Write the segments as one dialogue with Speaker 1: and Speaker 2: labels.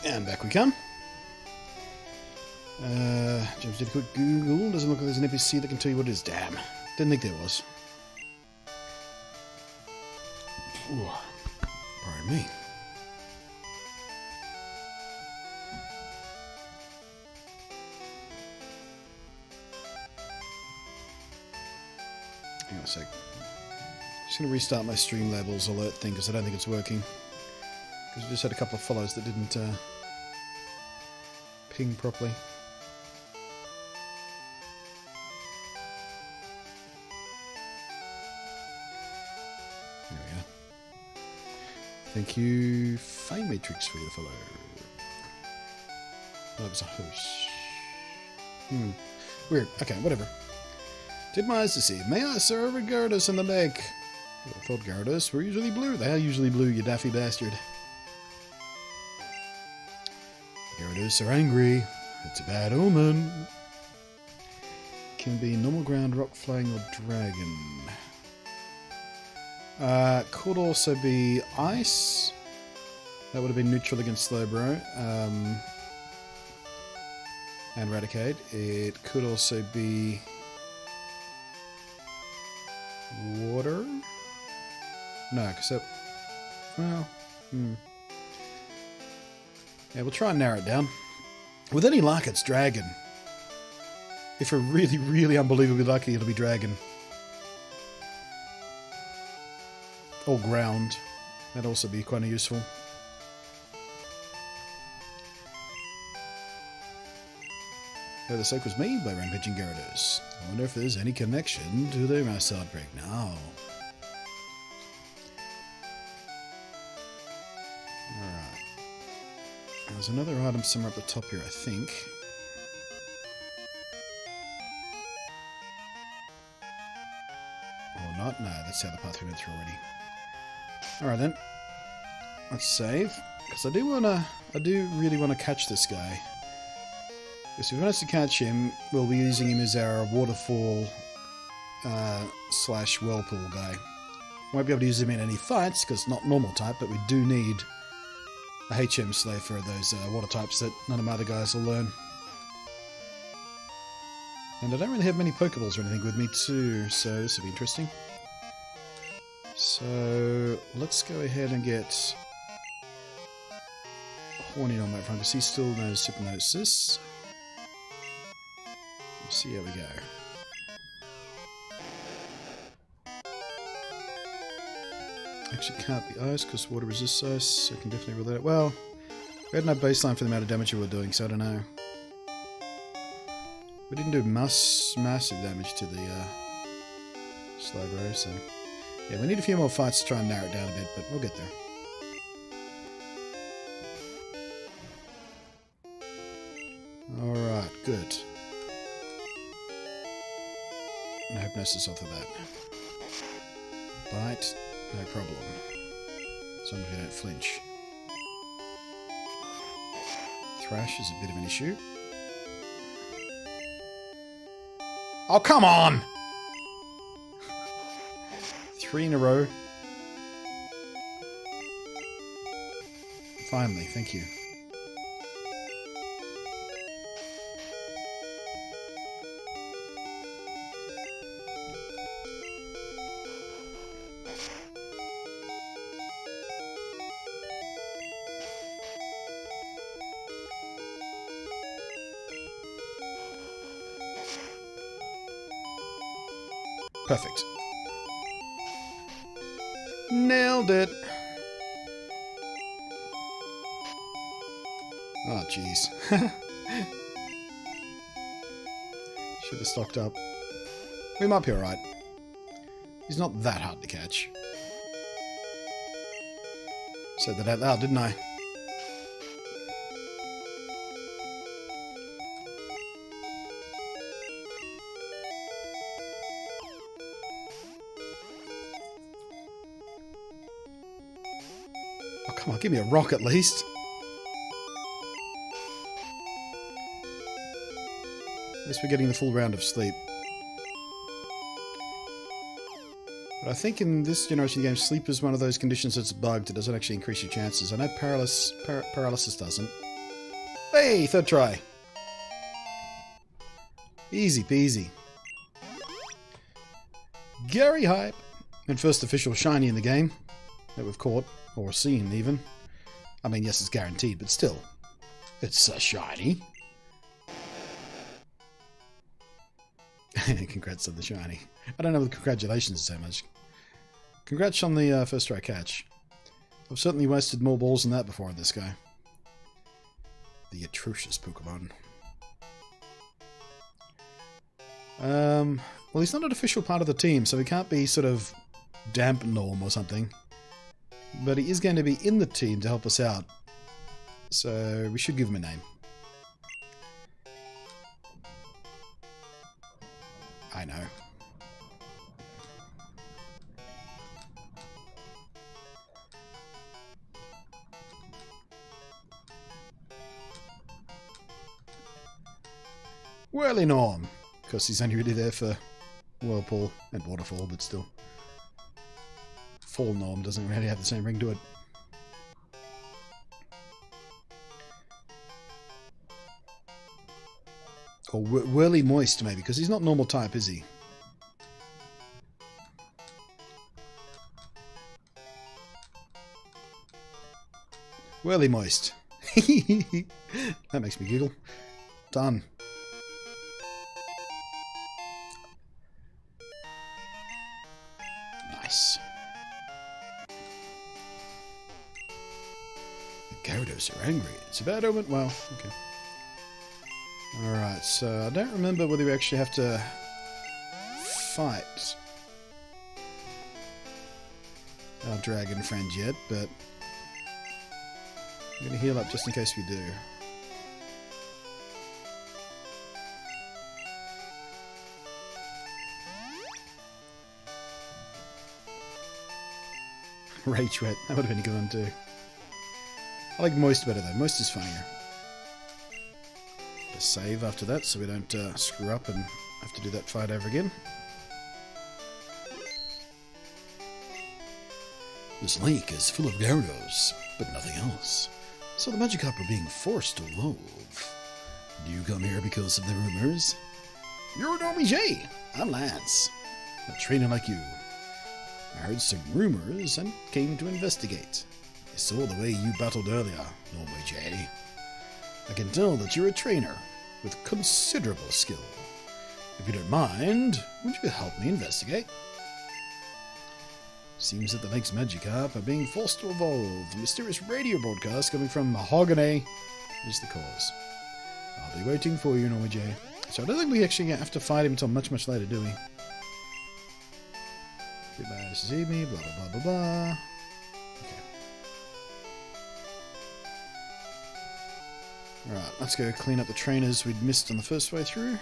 Speaker 1: And back we come. James did a quick Google. Doesn't look like there's an NPC that can tell you what it is. Damn. Didn't think there was. Ooh. Pardon me. Hang on a sec. Just going to restart my Streamlabs alert thing because I don't think it's working. Because we just had a couple of follows that didn't ping properly. There we go. Thank you, Fame Matrix, for the follow. Oh, that was a host. Weird. Okay, whatever. Did my eyes deceive? May I, sir, regard us in the neck? I thought Gyarados were usually blue. They are usually blue, you daffy bastard. Gyarados are angry. It's a bad omen. Can be normal ground, rock, flying, or dragon. Could also be ice. That would have been neutral against Slowbro. And Raticate. It could also be water. No, because that... Well... Yeah, we'll try and narrow it down. With any luck, it's dragon. If we're really, really unbelievably lucky, it'll be dragon. Or ground. That'd also be quite useful. Oh, the soak was made by Rampaging Gyarados. I wonder if there's any connection to the mass outbreak now. Alright. There's another item somewhere up the top here, I think. Or not? No, that's how the path we went through already. Alright then. Let's save. Because I do really want to catch this guy. Because if we want us to catch him, we'll be using him as our waterfall slash whirlpool guy. Won't be able to use him in any fights because not normal type, but we do need a HM slave for those water types that none of my other guys will learn. And I don't really have many Pokeballs or anything with me too, so this will be interesting. So let's go ahead and get Horny on that front because he still knows Hypnosis. Let's see how we go. Actually can't be ice because water resists ice, so I can definitely relate it. Well, we had no baseline for the amount of damage we were doing, so I don't know. We didn't do massive damage to the Slowbro, so... Yeah, we need a few more fights to try and narrow it down a bit, but we'll get there. Alright, good. No hypnosis off of that. Bite, no problem. As long as we don't flinch. Thrash is a bit of an issue. Oh, come on! 3 in a row. Finally, thank you. Perfect. Nailed it. Oh, jeez. Should have stocked up. We might be alright. He's not that hard to catch. Said that out loud, didn't I? Oh, come on, give me a rock at least. At least we're getting the full round of sleep. But I think in this generation of games, sleep is one of those conditions that's bugged. It doesn't actually increase your chances. I know paralysis doesn't. Hey, third try. Easy peasy. Gary Hype. And first official shiny in the game that we've caught, or seen even. I mean, yes, it's guaranteed, but still. It's a shiny. Congrats on the shiny. I don't know the congratulations so much. Congrats on the first try catch. I've certainly wasted more balls than that before on this guy. The atrocious Pokemon. Well, he's not an official part of the team, so he can't be sort of damp norm or something. But he is going to be in the team to help us out. So we should give him a name. I know. Whirly Norm. Because he's only really there for Whirlpool and Waterfall, but still. Fall Norm doesn't really have the same ring to it. Or Whirly Moist, maybe, because he's not normal type, is he? Whirly Moist. That makes me giggle. Done. Nice. The Gyarados are angry. It's a bad omen. Well, okay. Alright, so I don't remember whether we actually have to fight our dragon friend yet, but I'm going to heal up just in case we do. Rage Wet, that would have been a good one too. I like Moist better though, Moist is funnier. Save after that so we don't screw up and have to do that fight over again. This lake is full of Gyarados, but nothing else. So the Magikarp are being forced to evolve. Do you come here because of the rumors? You're Normie J. I'm Lance, a trainer like you. I heard some rumors and came to investigate. I saw the way you battled earlier, Normie J. I can tell that you're a trainer with considerable skill. If you don't mind, would you help me investigate? Seems that the lake's Magikarp are being forced to evolve. The mysterious radio broadcast coming from Mahogany is the cause. I'll be waiting for you, Normie J. So I don't think we actually have to fight him until much, much later, do we? Goodbye, this is Amy, blah, blah, blah, blah, blah. Alright, let's go clean up the trainers we'd missed on the first way through.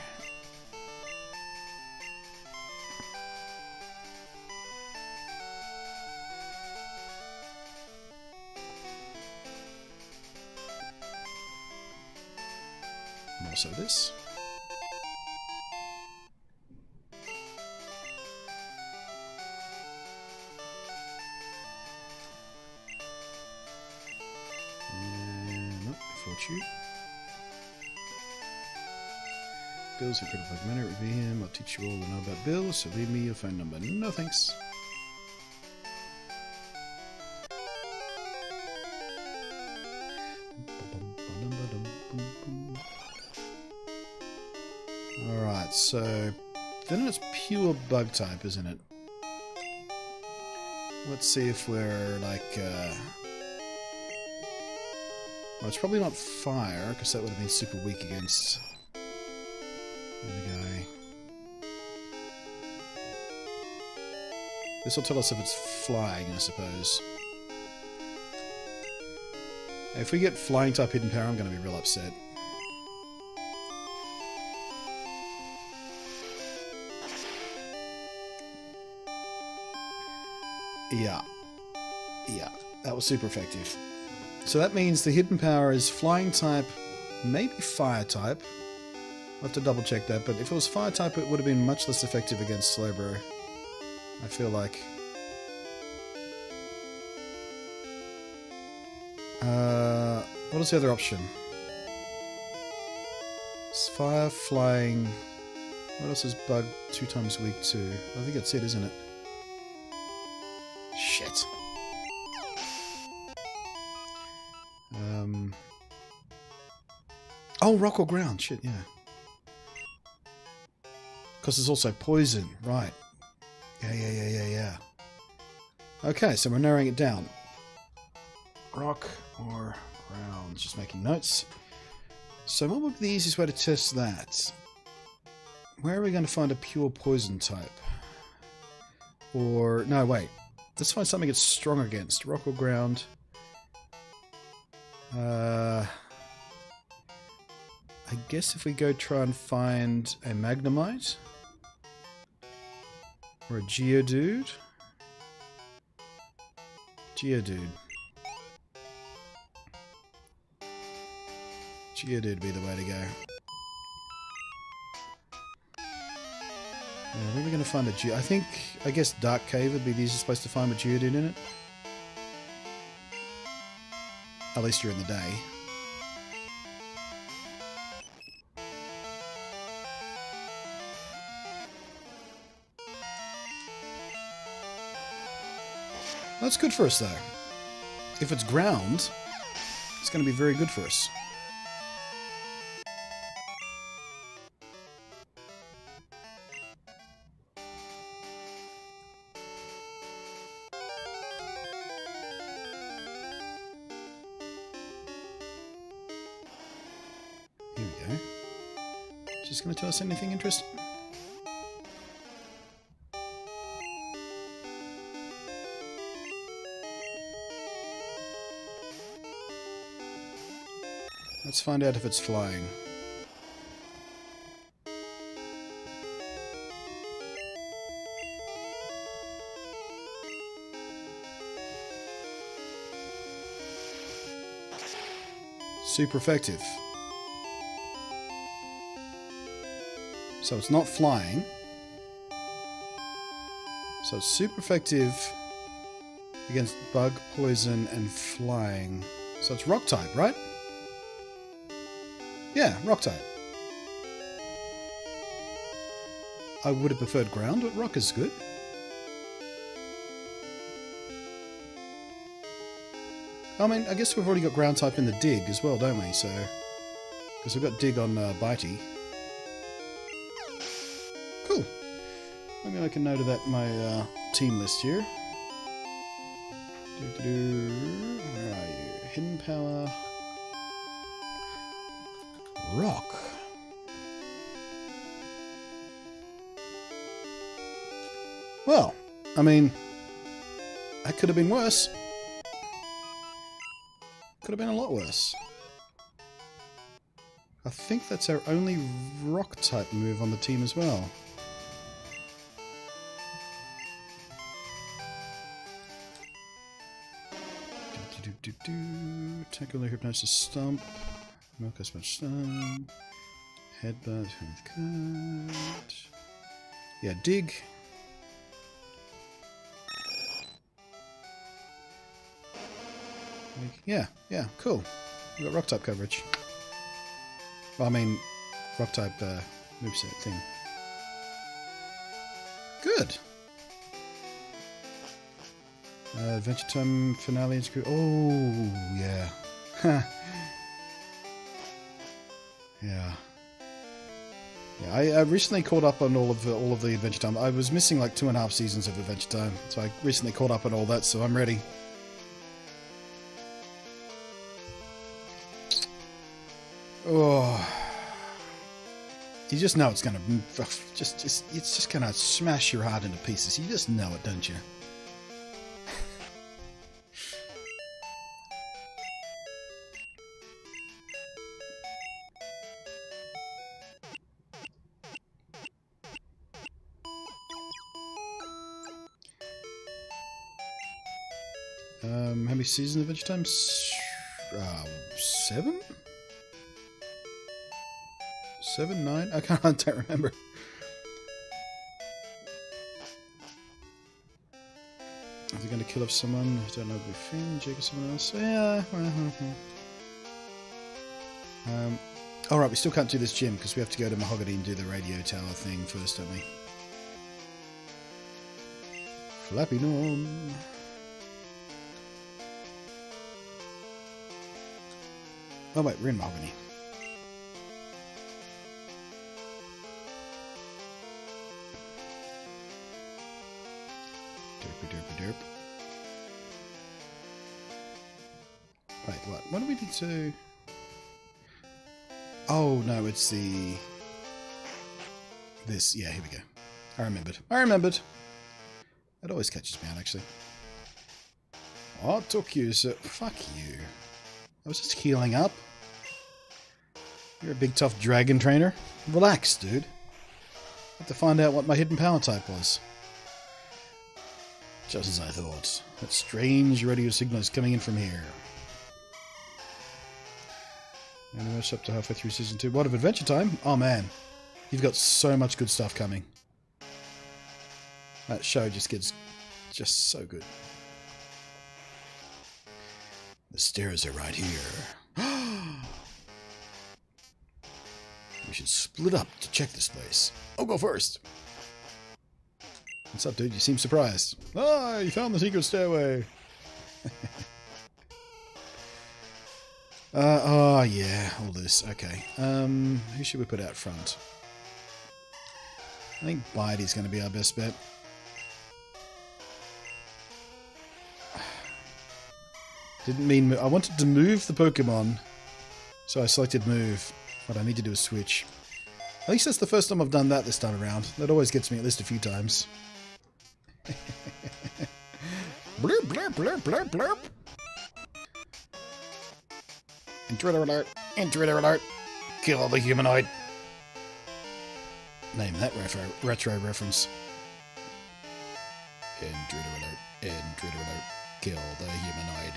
Speaker 1: And also this. And nope, Fortune. Bill's a critical like manner, review him. I'll teach you all I know about Bill, so leave me your phone number. No thanks. Alright, so then it's pure bug type, isn't it? Let's see if we're like well, it's probably not fire, because that would have been super weak against the guy. This will tell us if it's flying, I suppose. If we get flying type hidden power, I'm going to be real upset. Yeah. Yeah, that was super effective. So that means the hidden power is flying type, maybe fire type. I'll have to double check that, but if it was fire type, it would have been much less effective against Slowbro. I feel like. What is the other option? fire, flying. What else is bug 2 times weak to? I think that's it, isn't it? Shit. Oh, rock or ground. Shit, yeah. Because there's also poison. Right. Yeah. Okay, so we're narrowing it down. Rock or ground. Just making notes. So what would be the easiest way to test that? Where are we going to find a pure poison type? Or... no, wait. Let's find something it's strong against. Rock or ground. I guess if we go try and find a Magnemite. Or a Geodude. Geodude would be the way to go. Yeah, where are we going to find a Geodude? I guess Dark Cave would be the easiest place to find a Geodude in it. At least during the day. That's good for us, though. If it's ground, it's going to be very good for us. Here we go. Is this going to tell us anything interesting? Let's find out if it's flying. Super effective. So it's not flying. So it's super effective against bug, poison, and flying. So it's rock type, right? Yeah, rock type. I would have preferred ground, but rock is good. I mean, I guess we've already got ground type in the dig as well, don't we? So, because we've got dig on Bitey. Cool. Maybe I can note of that in my team list here. Where are you? Hidden power. Rock. Well, I mean, that could have been worse. Could have been a lot worse. I think that's our only rock type move on the team as well. Tackle Hypnosis Stomp. Milk Smash Stomp. Headbutt with Cut. Yeah, dig. Yeah, cool. We got rock type coverage. Well, I mean, rock type moveset thing. Good. Adventure Time finale and screw. Oh, yeah. Yeah. Yeah, I recently caught up on all of the Adventure Time. I was missing like 2.5 seasons of Adventure Time, so I recently caught up on all that. So I'm ready. Oh, you just know it's gonna it's just gonna smash your heart into pieces. You just know it, don't you? How many seasons of Adventure Time? 7? 7, 9? I don't remember. Are they going to kill off someone? I don't know if we're Finn, Jake, or someone else. Yeah. Alright, we still can't do this gym because we have to go to Mahogany and do the radio tower thing first, don't we? Flapping on. Oh wait, we're in Mahogany. Derpy derpy derp. Wait, what? What do we need to... Oh, no, it's the... This, yeah, here we go. I remembered. I remembered. It always catches me out, actually. What took you so... Fuck you. I was just healing up. You're a big, tough dragon trainer. Relax, dude. I have to find out what my hidden power type was. Just as I thought. That strange radio signal is coming in from here. And we're up to halfway through Season 2. What of Adventure Time? Oh man. You've got so much good stuff coming. That show just gets just so good. The stairs are right here. We should split up to check this place. I'll go first. What's up, dude? You seem surprised. Ah, you found the secret stairway. Oh yeah, all this. Okay. Who should we put out front? I think Bitey's going to be our best bet. Didn't mean... I wanted to move the Pokemon, so I selected move. What I need to do is switch. At least that's the first time I've done that this time around. That always gets me at least a few times. Blurp, blurp, blurp, blurp, blurp. Intruder alert! Intruder alert! Kill the humanoid! Name that retro reference. Intruder alert! Intruder alert! Kill the humanoid!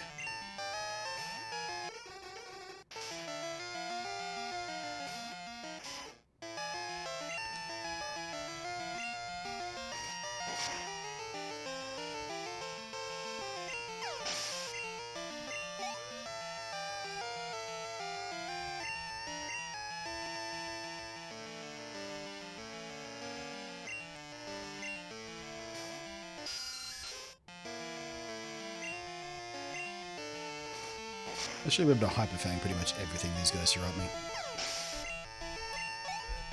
Speaker 1: I should be able to Hyperfang pretty much everything these guys throw at me.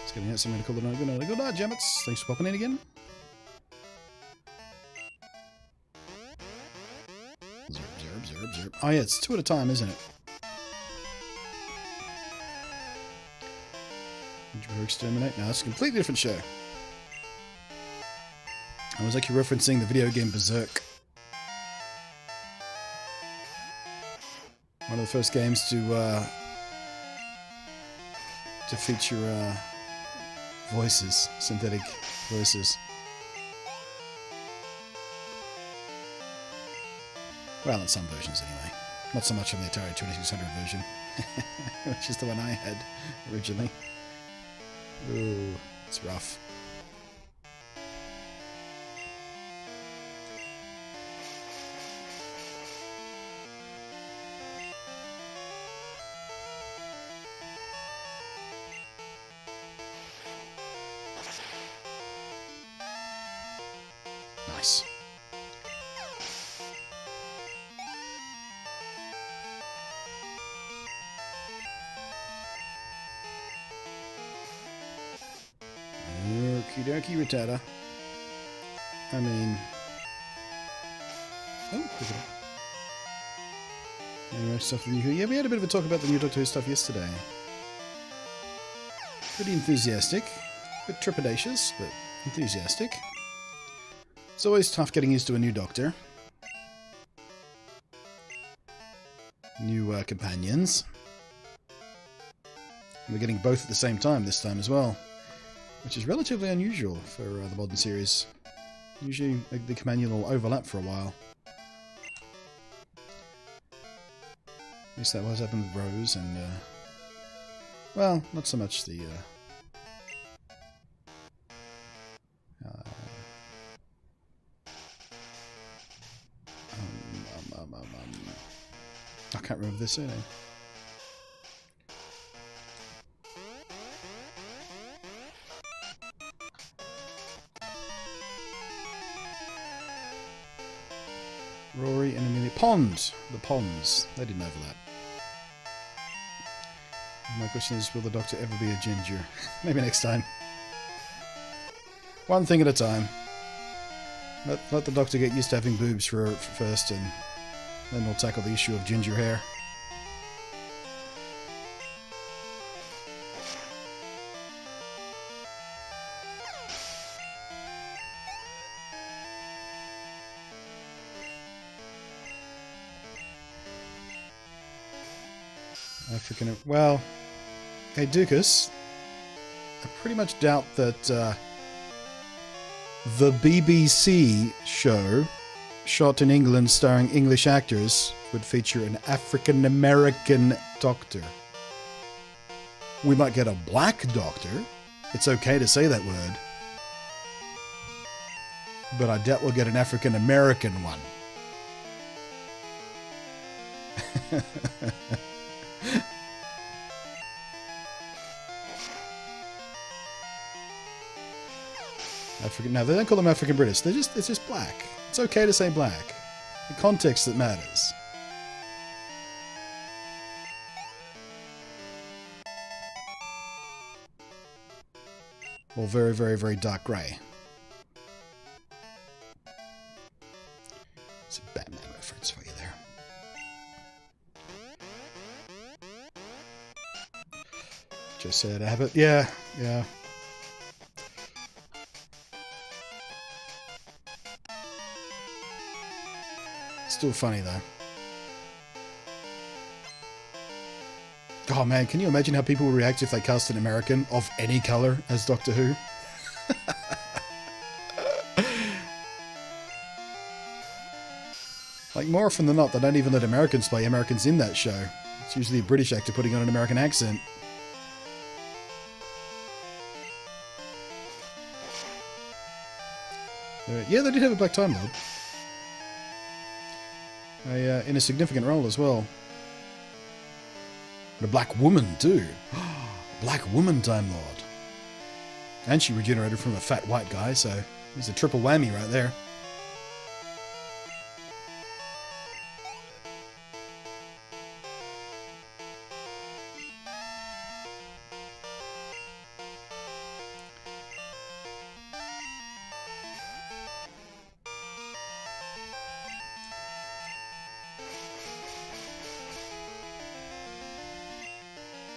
Speaker 1: It's getting out, so I'm going to call it a good night. Good night, Jammets. Thanks for popping in again. Zerb, zerb, zerb, zerb. Oh yeah, it's 2 at a time, isn't it? Did you exterminate? No, it's a completely different show. I was actually referencing the video game Berserk. One of the first games to feature voices, synthetic voices. Well, in some versions anyway. Not so much on the Atari 2600 version, which is the one I had originally. Ooh, it's rough. Nice. Okie dokie, Rattata. I mean... Oh, pick it up. Anyway, stuff from you. Yeah, we had a bit of a talk about the new Doctor Who stuff yesterday. Pretty enthusiastic. A bit trepidatious, but enthusiastic. It's always tough getting used to a new Doctor. New companions. And we're getting both at the same time this time as well. Which is relatively unusual for the modern series. Usually the companion will overlap for a while. At least that was happened with Rose and... well, not so much the... I can't remember their surname. Rory and Amelia. Pond! The ponds. They didn't overlap. My question is, will the Doctor ever be a ginger? Maybe next time. One thing at a time. Let the Doctor get used to having boobs first, and then we'll tackle the issue of ginger hair. African... Well, hey Dukas, I pretty much doubt that the BBC show, shot in England starring English actors, would feature an African-American Doctor. We might get a black Doctor. It's okay to say that word. But I doubt we'll get an African-American one. African. No, they don't call them African British. It's just black. It's okay to say black. The context that matters. Or very, very, very dark grey. It's a Batman reference for you there. Just said Abbott. Yeah, yeah. Still funny though. Oh man, can you imagine how people would react if they cast an American of any colour as Doctor Who? Like, more often than not, they don't even let Americans play Americans in that show. It's usually a British actor putting on an American accent. Yeah, they did have a Black Time Lord. In a significant role as well. And a black woman too. Black woman Time Lord. And she regenerated from a fat white guy, so there's a triple whammy right there.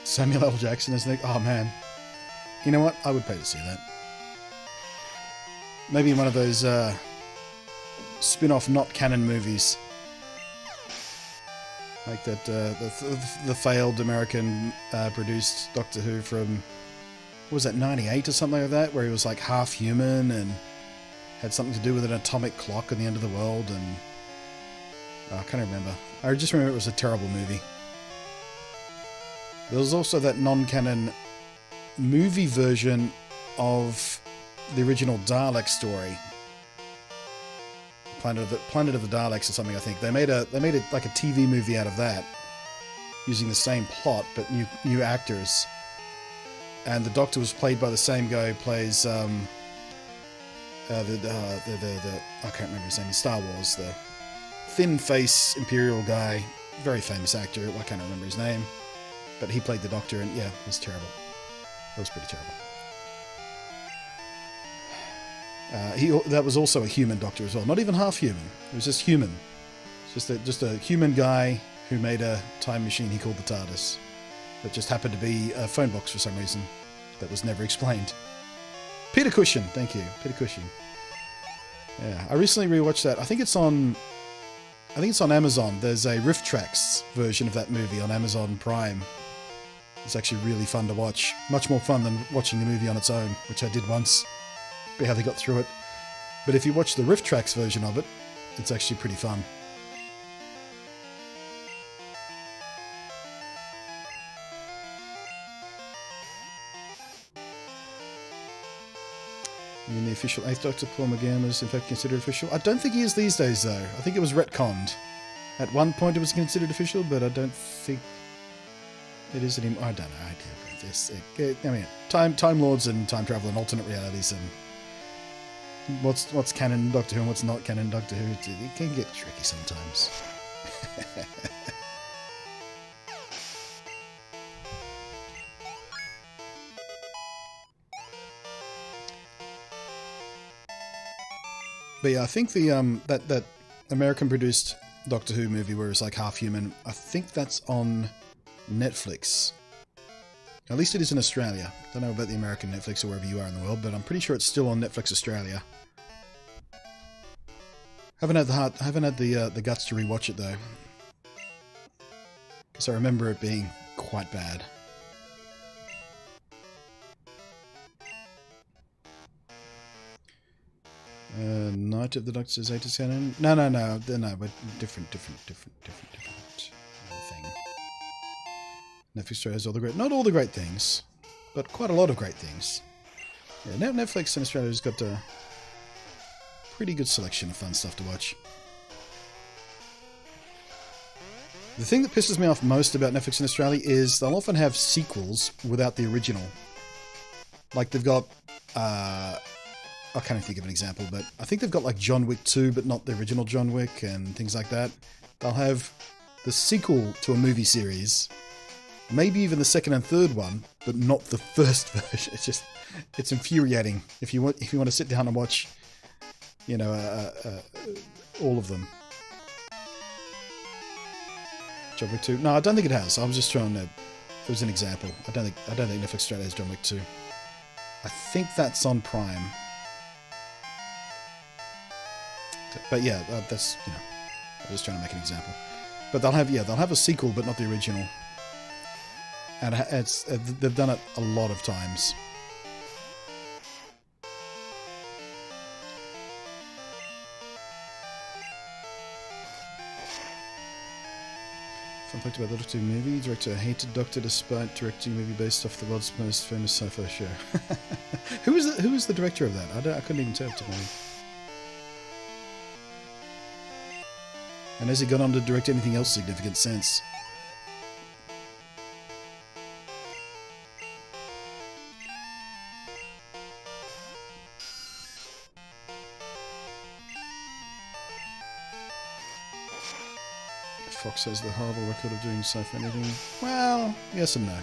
Speaker 1: Samuel L. Jackson as Nick. Oh man. You know what? I would pay to see that. Maybe in one of those spin-off not canon movies. Like that the failed American produced Doctor Who from, what was that, 98 or something like that, where he was like half human and had something to do with an atomic clock in the end of the world, and I can't remember. I just remember it was a terrible movie. There was also that non-canon movie version of the original Dalek story, Planet of the Daleks or something. I think they made it like a TV movie out of that, using the same plot but new actors. And the Doctor was played by the same guy who plays I can't remember his name in Star Wars. The thin face Imperial guy, very famous actor. I can't remember his name. But he played the Doctor, and yeah, it was terrible. That was pretty terrible. That was also a human Doctor as well. Not even half human. It was just human. It's just a human guy who made a time machine he called the TARDIS. That just happened to be a phone box for some reason. That was never explained. Peter Cushing, thank you. Peter Cushing. Yeah, I recently rewatched that. I think it's on Amazon. There's a Riff Tracks version of that movie on Amazon Prime. It's actually really fun to watch. Much more fun than watching the movie on its own, which I did once. But how they got through it. But if you watch the Riff Tracks version of it, it's actually pretty fun. I mean, the official 8th Doctor, Paul McGann, was in fact considered official. I don't think he is these days, though. I think it was retconned. At one point it was considered official, but I don't think it is anymore. I don't know. I mean, Time Lords and time travel and alternate realities and what's canon in Doctor Who and what's not canon in Doctor Who. It can get tricky sometimes. But yeah, I think the that American produced Doctor Who movie where it's like half human, I think that's on Netflix. At least it is in Australia. Don't know about the American Netflix or wherever you are in the world, but I'm pretty sure it's still on Netflix Australia. Haven't had the guts to rewatch it though, because I remember it being quite bad. Night of the Doctor's Aegis Cannon? No, but different thing. Netflix Australia has all the great, not all the great things, but quite a lot of great things. Yeah, Netflix in Australia has got a pretty good selection of fun stuff to watch. The thing that pisses me off most about Netflix in Australia is they'll often have sequels without the original. Like they've got, I can't think of an example, but I think they've got like John Wick 2, but not the original John Wick and things like that. They'll have the sequel to a movie series, maybe even the second and third one, but not the first version. It's infuriating if you want to sit down and watch, you know, all of them. John Wick 2. No, I don't think it has. I was just trying to. It was an example. I don't think Netflix Australia has John Wick 2. I think that's on Prime. But yeah, that's, you know, I was just trying to make an example. But they'll have a sequel, but not the original. And they've done it a lot of times. Fun fact about the Doctor Who movie: director hated Doctor despite directing a movie based off the world's most famous sci-fi show. Who was the director of that? I couldn't even tell to me. And has he gone on to direct anything else significant since? Fox has the horrible record of doing sci-fi anything. Well, yes and no.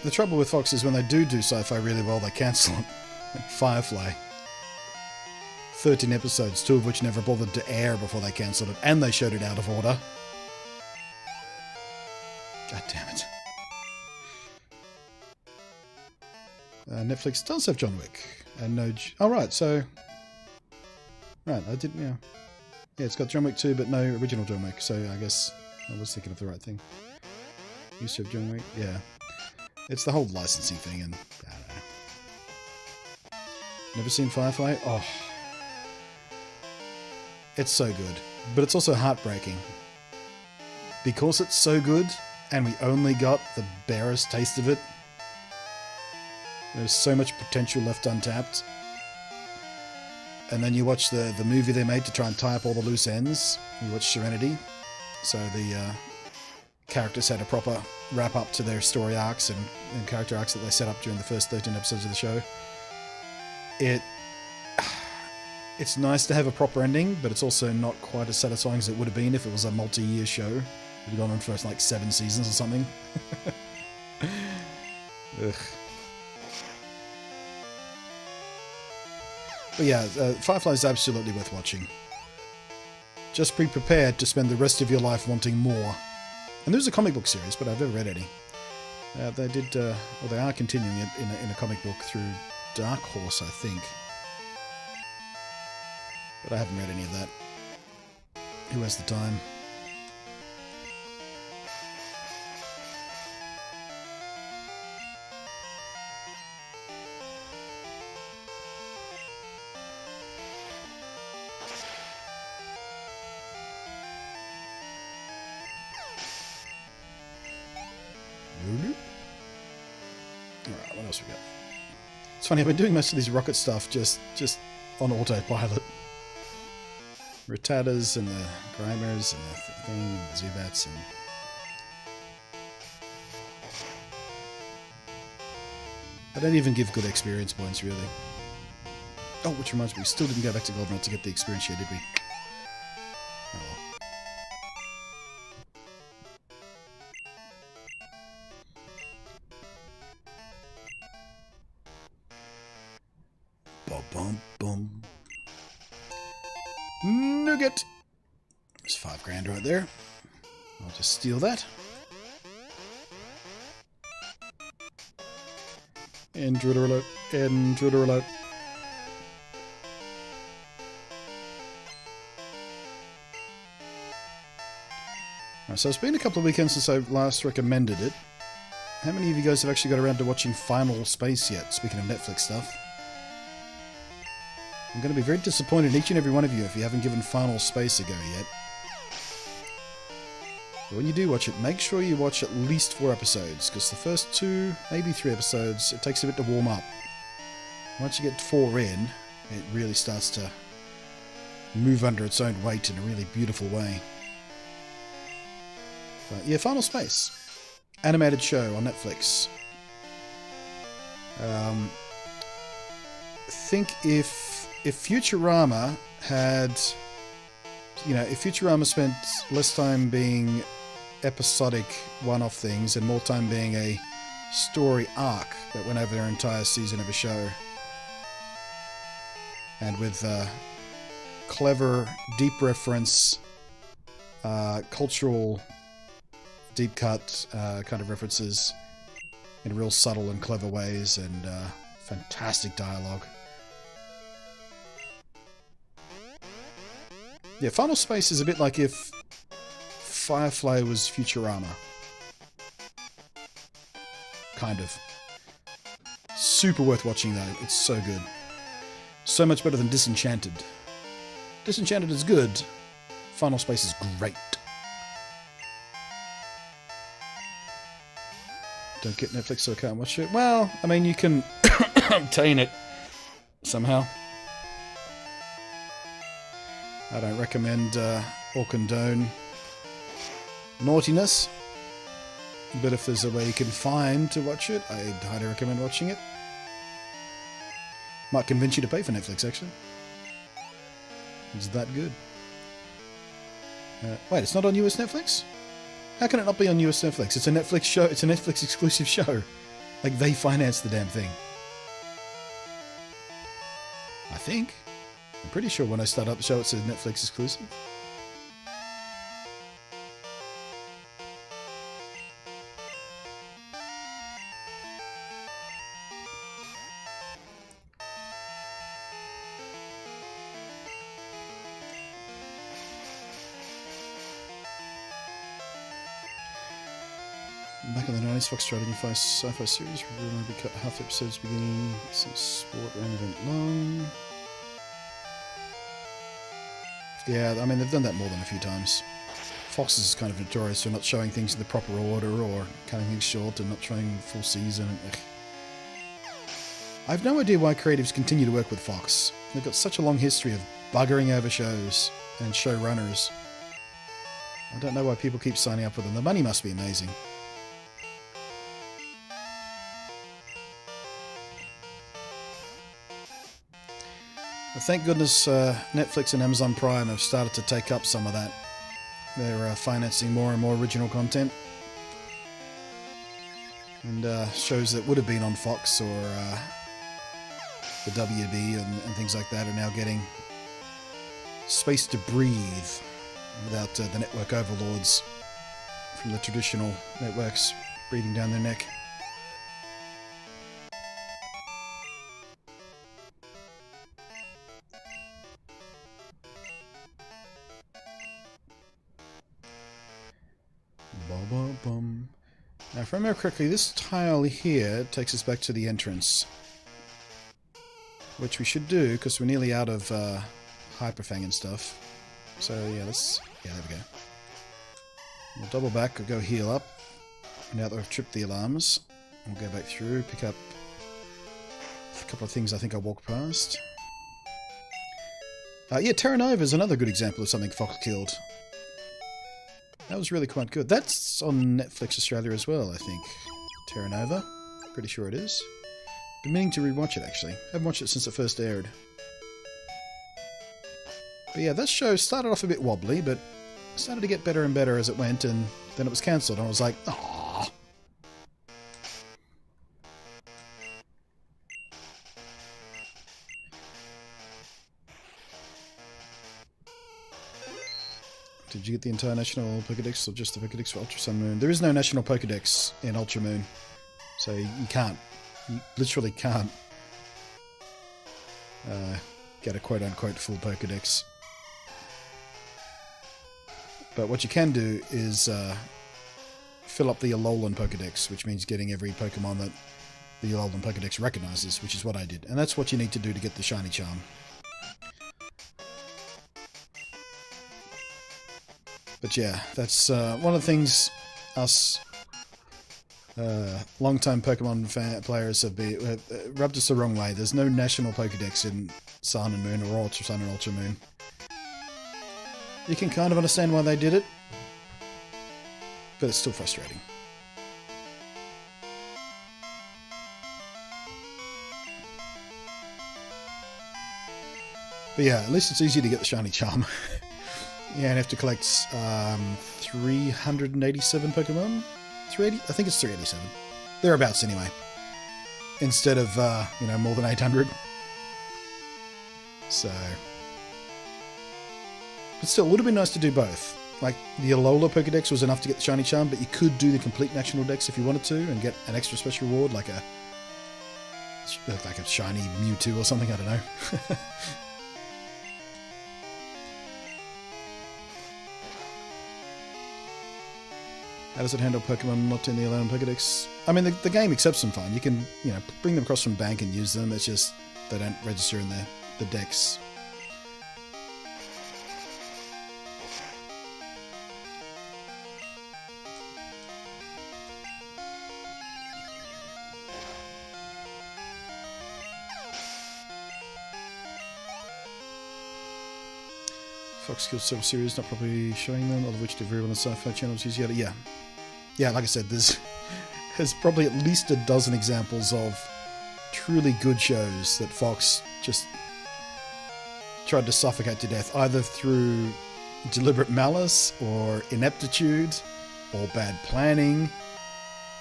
Speaker 1: The trouble with Fox is when they do sci-fi really well, they cancel it. Like Firefly. 13 episodes, 2 of which never bothered to air before they cancelled it, and they showed it out of order. God damn it. Netflix does have John Wick. And no... Oh, right, so... Right, I didn't... Yeah. Yeah, it's got John Wick 2, but no original John Wick, so I guess I was thinking of the right thing. Used to have John Wick? Yeah. It's the whole licensing thing, and... I don't know. Never seen Firefly? Oh... It's so good, but it's also heartbreaking. Because it's so good, and we only got the barest taste of it, there's so much potential left untapped. And then you watch the movie they made to try and tie up all the loose ends. You watch Serenity. So the characters had a proper wrap-up to their story arcs and character arcs that they set up during the first 13 episodes of the show. It's nice to have a proper ending, but it's also not quite as satisfying as it would have been if it was a multi-year show. It had gone on for like 7 seasons or something. Ugh. But yeah, Firefly is absolutely worth watching. Just be prepared to spend the rest of your life wanting more. And there's a comic book series, but I've never read any. They did, or they are continuing it in a comic book through Dark Horse, I think. But I haven't read any of that. Who has the time? Alright, what else we got? It's funny, I've been doing most of these rocket stuff just on autopilot. Rattatas and the Grimers and the thing, and the Zubats and... I don't even give good experience points, really. Oh, which reminds me, we still didn't go back to Goldenrod to get the experience share, did we? Oh well. Bum, bum, bum. Nougat! There's 5 grand right there. I'll just steal that. Intruder alert. Intruder alert. Right, so it's been a couple of weekends since I last recommended it. How many of you guys have actually got around to watching Final Space yet, speaking of Netflix stuff? I'm going to be very disappointed in each and every one of you if you haven't given Final Space a go yet. But when you do watch it, make sure you watch at least 4 episodes, because the first 2, maybe 3 episodes, it takes a bit to warm up. Once you get 4 in, it really starts to move under its own weight in a really beautiful way. But yeah, Final Space. Animated show on Netflix. Think if Futurama had... You know, if Futurama spent less time being episodic one-off things and more time being a story arc that went over their entire season of a show, and with clever, deep reference, cultural deep cut kind of references in real subtle and clever ways, and fantastic dialogue. Yeah, Final Space is a bit like if Firefly was Futurama. Kind of. Super worth watching though, it's so good. So much better than Disenchanted. Disenchanted is good, Final Space is great. Don't get Netflix so I can't watch it. Well, I mean, you can obtain it somehow. I don't recommend or condone naughtiness, but if there's a way you can find to watch it, I'd highly recommend watching it. Might convince you to pay for Netflix, actually. It's that good. Wait, it's not on US Netflix? How can it not be on US Netflix? It's a Netflix show. It's a Netflix exclusive show. Like, they finance the damn thing. I think. I'm pretty sure when I start up the show it says Netflix exclusive. Back in the 90s, Fox tried a new sci-fi series. We cut half episodes beginning some sport and event long. Yeah, I mean, they've done that more than a few times. Fox is kind of notorious for not showing things in the proper order, or cutting things short and not showing full season. Ugh. I have no idea why creatives continue to work with Fox. They've got such a long history of buggering over shows and showrunners. I don't know why people keep signing up with them. The money must be amazing. Well, thank goodness Netflix and Amazon Prime have started to take up some of that. They're financing more and more original content. And shows that would have been on Fox or the WB and things like that are now getting space to breathe without the network overlords from the traditional networks breathing down their neck. Now, if I remember correctly, this tile here takes us back to the entrance. Which we should do, because we're nearly out of Hyperfang and stuff. So, yeah, yeah, there we go. We'll double back, we'll go heal up. Now that we've tripped the alarms, we'll go back through, pick up a couple of things I think I walked past. Yeah, Terra Nova is another good example of something Fox killed. That was really quite good. That's on Netflix Australia as well, I think. Terra Nova. Pretty sure it is. Been meaning to rewatch it, actually. Haven't watched it since it first aired. But yeah, this show started off a bit wobbly, but started to get better and better as it went, and then it was cancelled, and I was like, aww. Did you get the entire National Pokedex or just the Pokedex for Ultra Sun Moon? There is no National Pokedex in Ultra Moon, so you can't. You literally can't get a quote-unquote full Pokedex. But what you can do is fill up the Alolan Pokedex, which means getting every Pokemon that the Alolan Pokedex recognizes, which is what I did. And that's what you need to do to get the Shiny Charm. But yeah, that's one of the things us long-time Pokemon players have rubbed us the wrong way. There's no National Pokedex in Sun and Moon, or Ultra Sun and Ultra Moon. You can kind of understand why they did it, but it's still frustrating. But yeah, at least it's easy to get the Shiny Charm. Yeah, and you have to collect 387 Pokemon? 380? I think it's 387. Thereabouts, anyway. Instead of, you know, more than 800. So... But still, it would have been nice to do both. Like, the Alola Pokedex was enough to get the Shiny Charm, but you could do the complete National Dex if you wanted to, and get an extra special reward, like a shiny Mewtwo or something, I don't know. How does it handle Pokemon not in the Alolan Pokedex? I mean, the game accepts them fine. You can, you know, bring them across from bank and use them. It's just they don't register in the Dex. Fox killed several series, not properly showing them, all of which do very well on sci-fi channels use yet. Yeah. Yeah, like I said, there's probably at least a dozen examples of truly good shows that Fox just tried to suffocate to death, either through deliberate malice or ineptitude or bad planning.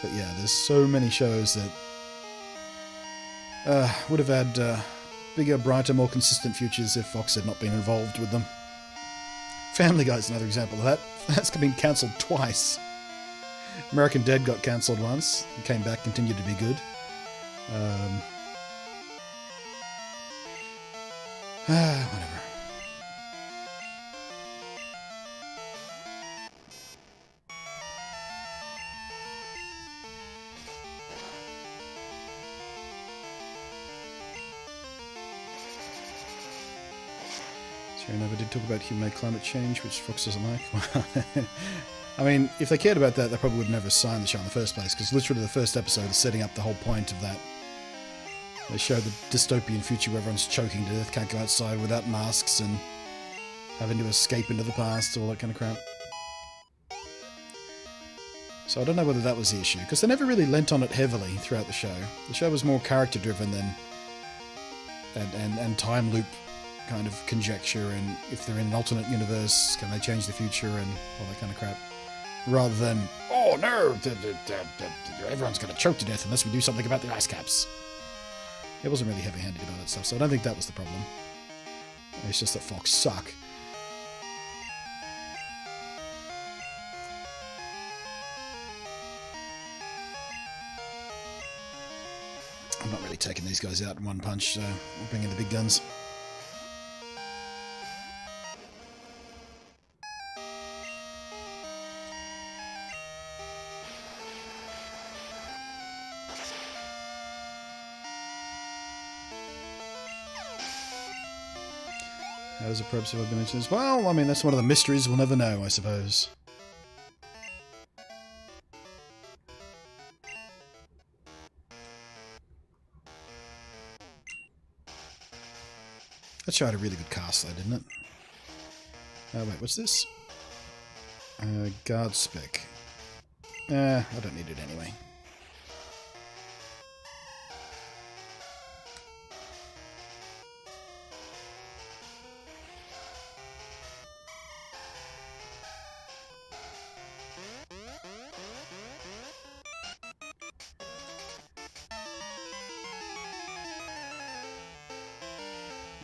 Speaker 1: But yeah, there's so many shows that would have had bigger, brighter, more consistent futures if Fox had not been involved with them. Family Guy's another example of that. That's been cancelled twice. American Dad got cancelled once. It came back, continued to be good. Whatever. I never did talk about human-made climate change, which Fox doesn't like. I mean, if they cared about that, they probably would never sign the show in the first place, because literally the first episode is setting up the whole point of that. They show the dystopian future where everyone's choking to death, can't go outside without masks, and having to escape into the past, all that kind of crap. So I don't know whether that was the issue, because they never really lent on it heavily throughout the show. The show was more character-driven than and time loop kind of conjecture, and if they're in an alternate universe, can they change the future, and all that kind of crap. Rather than, oh no, everyone's going to choke to death unless we do something about the ice caps. It wasn't really heavy-handed about that stuff, so I don't think that was the problem. It's just that Fox suck. I'm not really taking these guys out in one punch, so we'll bring in the big guns. How does a probe survive dimensions? Well, I mean, that's one of the mysteries we'll never know, I suppose. That show had a really good cast, though, didn't it? Oh, wait, what's this? Guard spec. I don't need it anyway.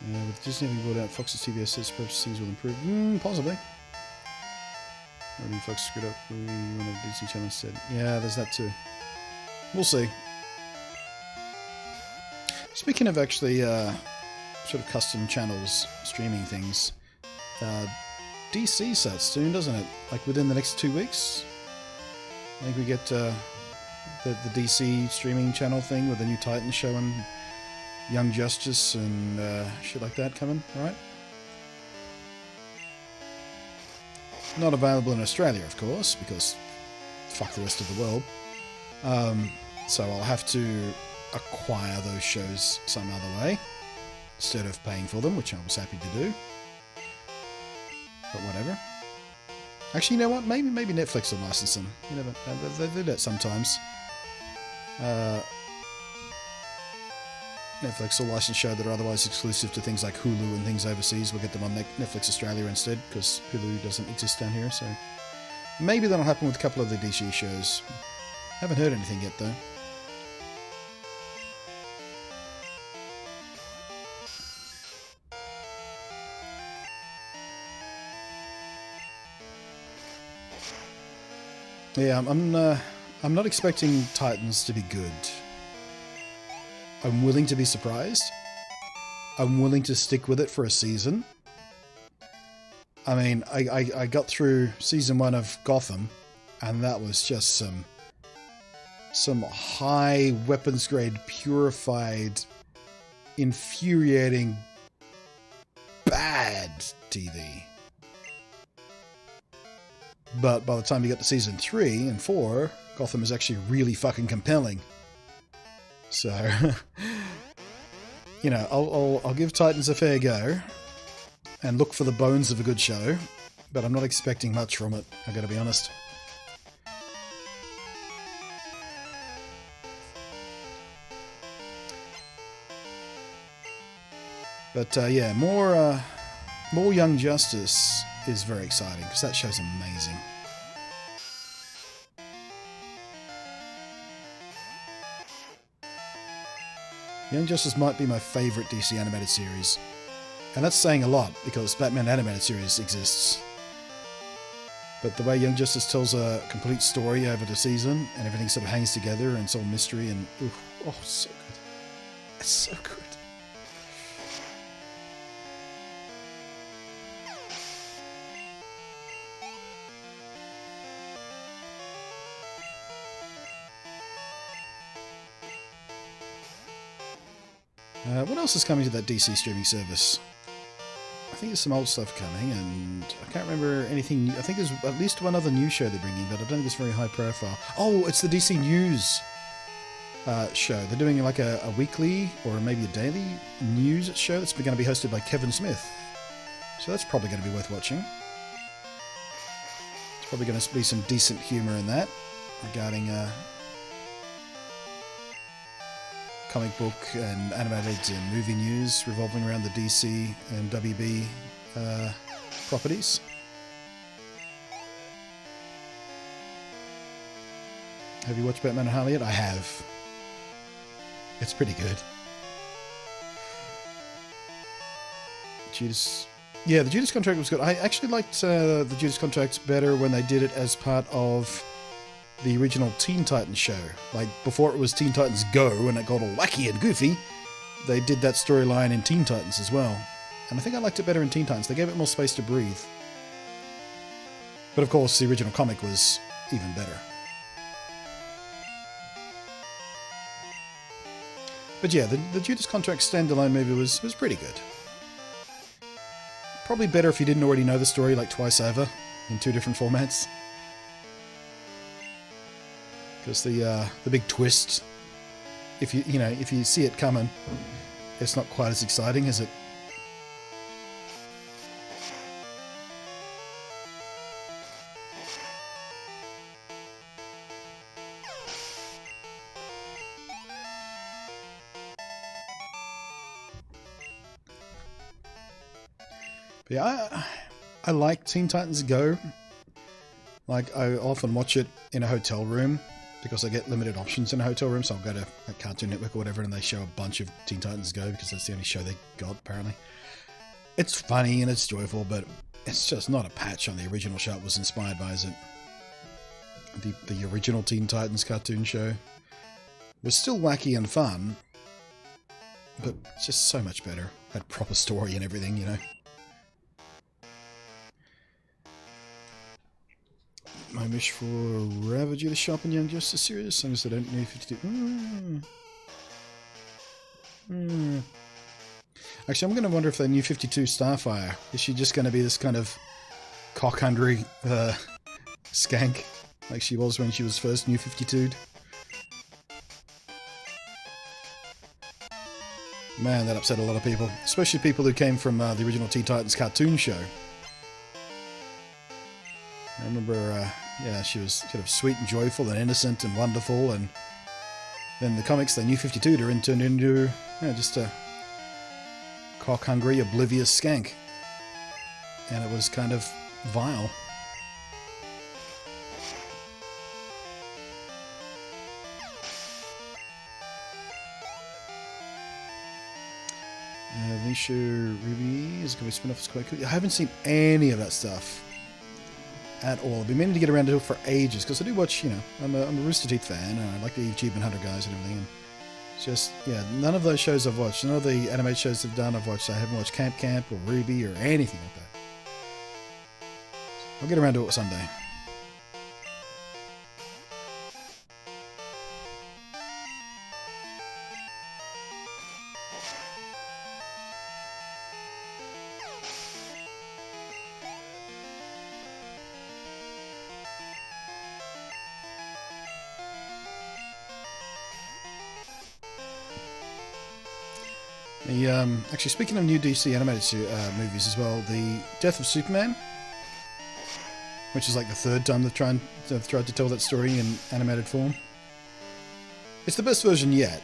Speaker 1: With Disney having brought out Fox's TV assets, perhaps things will improve. Possibly. Already Fox screwed up. We want a Disney channel instead. Yeah, there's that too. We'll see. Speaking of actually sort of custom channels, streaming things, DC starts soon, doesn't it? Like within the next 2 weeks? I think we get the DC streaming channel thing with the new Titans show and Young Justice and shit like that coming, right? Not available in Australia, of course, because fuck the rest of the world. So I'll have to acquire those shows some other way instead of paying for them, which I was happy to do. But whatever. Actually, you know what? Maybe Netflix will license them. You never. They do that sometimes. Netflix will license shows that are otherwise exclusive to things like Hulu and things overseas. We'll get them on Netflix Australia instead, because Hulu doesn't exist down here. So maybe that'll happen with a couple of the DC shows. Haven't heard anything yet, though. Yeah, I'm not expecting Titans to be good. I'm willing to be surprised. I'm willing to stick with it for a season. I mean, I got through season 1 of Gotham, and that was just some high weapons grade, purified, infuriating, bad TV. But by the time you get to season 3 and 4, Gotham is actually really fucking compelling. So, you know, I'll give Titans a fair go and look for the bones of a good show, but I'm not expecting much from it, I gotta be honest. But yeah, more Young Justice is very exciting, because that show's amazing. Young Justice might be my favourite DC animated series. And that's saying a lot, because Batman animated series exists. But the way Young Justice tells a complete story over the season, and everything sort of hangs together, and it's all mystery, and oh, so good. It's so good. What else is coming to that DC streaming service? I think there's some old stuff coming, and I can't remember anything new. I think there's at least one other new show they're bringing, but I don't think it's very high profile. Oh, it's the DC News show. They're doing like a weekly or maybe a daily news show that's going to be hosted by Kevin Smith. So that's probably going to be worth watching. There's probably going to be some decent humour in that regarding comic book and animated and movie news revolving around the DC and WB properties. Have you watched Batman and Harley yet? I have. It's pretty good. Judas... Yeah, the Judas Contract was good. I actually liked the Judas Contract better when they did it as part of the original Teen Titans show. Like, before it was Teen Titans Go and it got all wacky and goofy, they did that storyline in Teen Titans as well. And I think I liked it better in Teen Titans. They gave it more space to breathe. But of course, the original comic was even better. But yeah, the Judas Contract standalone movie was pretty good. Probably better if you didn't already know the story like twice over in 2 different formats. Because the big twist, if you see it coming, it's not quite as exciting, is it? But yeah, I like Teen Titans Go. Like, I often watch it in a hotel room, because I get limited options in a hotel room, so I'll go to a Cartoon Network or whatever and they show a bunch of Teen Titans Go because that's the only show they got, apparently. It's funny and it's joyful, but it's just not a patch on the original show it was inspired by, is it? The original Teen Titans cartoon show was still wacky and fun, but just so much better. Had proper story and everything, you know. My wish for Ravager to show up in Young Justice series, as long as I don't need 52. Actually, I'm going to wonder if they knew 52 Starfire. Is she just going to be this kind of cock-hungry skank, like she was when she was first New 52'd? Man, that upset a lot of people, especially people who came from the original Teen Titans cartoon show. I remember, yeah, she was sort of sweet and joyful and innocent and wonderful, and then the comics, they New 52'd her and turned into, yeah, just a cock-hungry, oblivious skank. And it was kind of vile. Alicia Ruby is going to be spin-off quite quickly. I haven't seen any of that stuff at all. I've been meaning to get around to it for ages, because I do watch, you know, I'm a Rooster Teeth fan, and I like the Achievement Hunter guys and everything, and it's just, yeah, none of those shows I've watched, none of the anime shows they've done I've watched. I haven't watched Camp or Ruby or anything like that. I'll get around to it someday. Actually, speaking of new DC animated movies as well, the Death of Superman, which is like the third time they've tried to tell that story in animated form. It's the best version yet.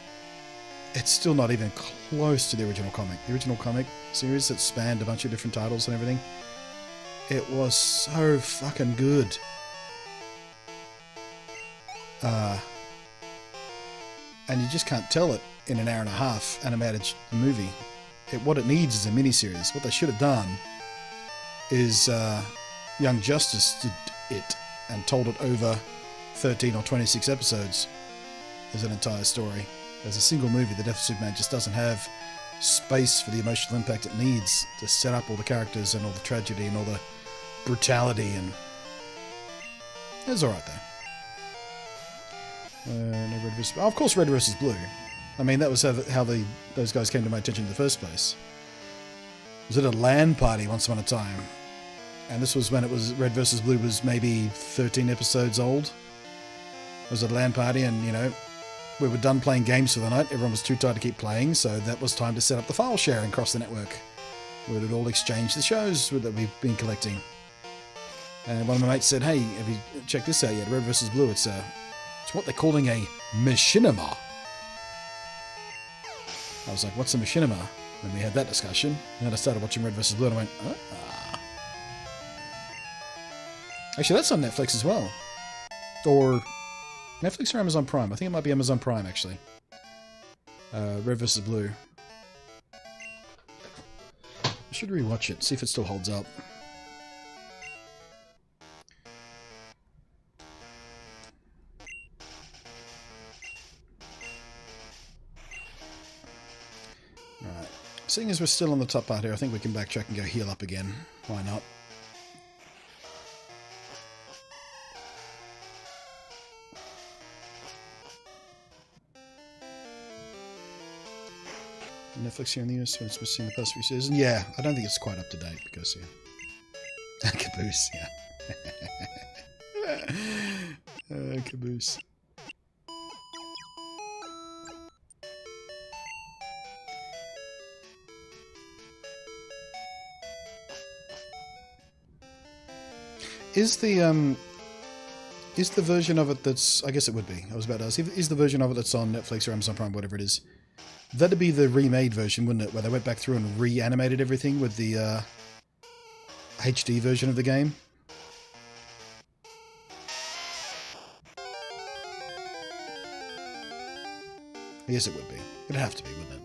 Speaker 1: It's still not even close to the original comic. The original comic series that spanned a bunch of different titles and everything. It was so fucking good. And you just can't tell it in an hour and a half animated movie. What it needs is a miniseries. What they should have done is Young Justice did it and told it over 13 or 26 episodes as an entire story. As a single movie, The Death of Superman just doesn't have space for the emotional impact it needs to set up all the characters and all the tragedy and all the brutality, and it was alright though. No Red vs. Oh, of course Red vs. Blue. I mean, that was how those guys came to my attention in the first place. I was at a LAN party once upon a time, and this was when it was Red vs. Blue was maybe 13 episodes old. I was at a LAN party, and, you know, we were done playing games for the night. Everyone was too tired to keep playing, so that was time to set up the file sharing across the network. We would all exchange the shows that we've been collecting. And one of my mates said, "Hey, have you checked this out yet? Red vs. Blue, it's what they're calling a machinima." I was like, what's a machinima? And we had that discussion. And then I started watching Red vs. Blue and I went, ah. Actually, that's on Netflix as well. Or Netflix or Amazon Prime. I think it might be Amazon Prime, actually. Red vs. Blue. I should rewatch it, see if it still holds up. Alright. Seeing as we're still on the top part here, I think we can backtrack and go heal up again. Why not? Netflix here in the US when it's missing the past few seasons. Yeah, I don't think it's quite up to date because, yeah. Caboose, yeah. Caboose. Is the version of it that's... I guess it would be. I was about to ask. Is the version of it that's on Netflix or Amazon Prime, whatever it is, that'd be the remade version, wouldn't it? Where they went back through and reanimated everything with the HD version of the game. Yes, it would be. It'd have to be, wouldn't it?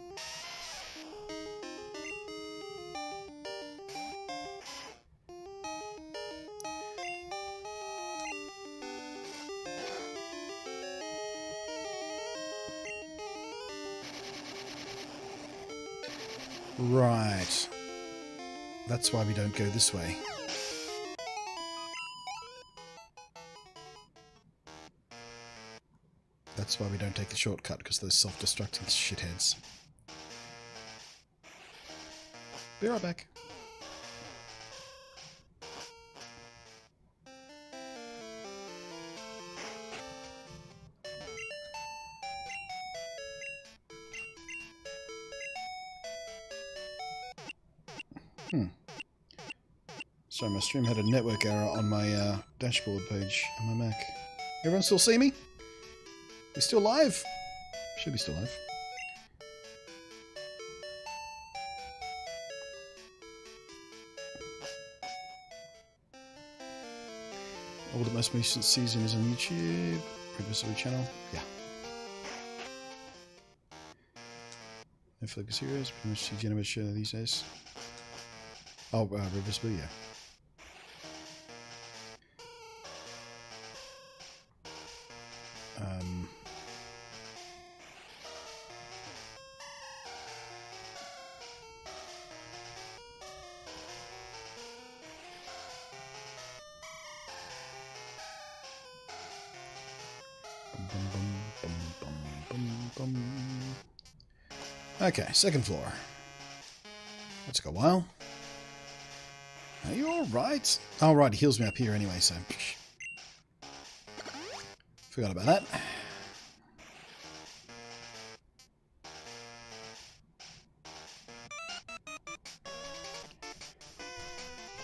Speaker 1: Right. That's why we don't go this way. That's why we don't take the shortcut, because those self-destructing shitheads. Be right back. Sorry, my stream had a network error on my dashboard page on my Mac. Everyone still see me? You still live? Should be still live. All the most recent season is on YouTube. Reversible channel. Yeah. Netflix series. Pretty much CGN about show these days. Oh, reversible, yeah. Okay, second floor. That took a while. Are you alright? Oh, right, he heals me up here anyway, so... Forgot about that.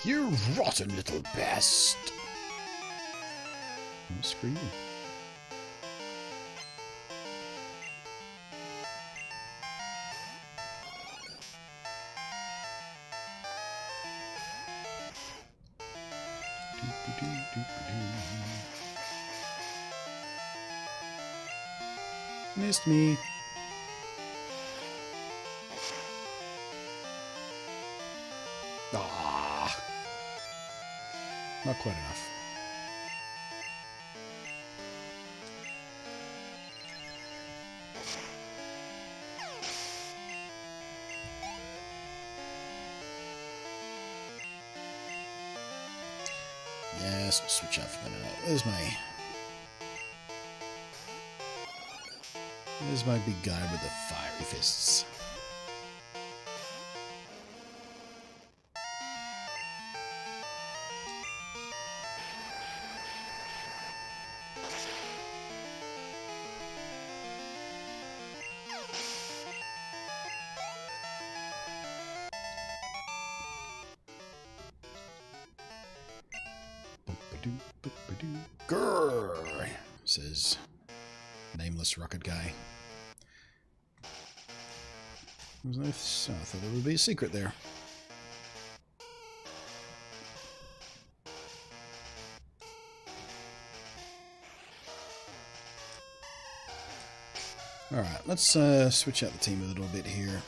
Speaker 1: You rotten little pest! Oh, screw you. Missed me. Ah, not quite enough. Yes, we'll switch out for a minute. There's my big guy with the fiery fists. Grrr, says nameless rocket guy. There's no, I thought there would be a secret there. Alright, let's switch out the team a little bit here.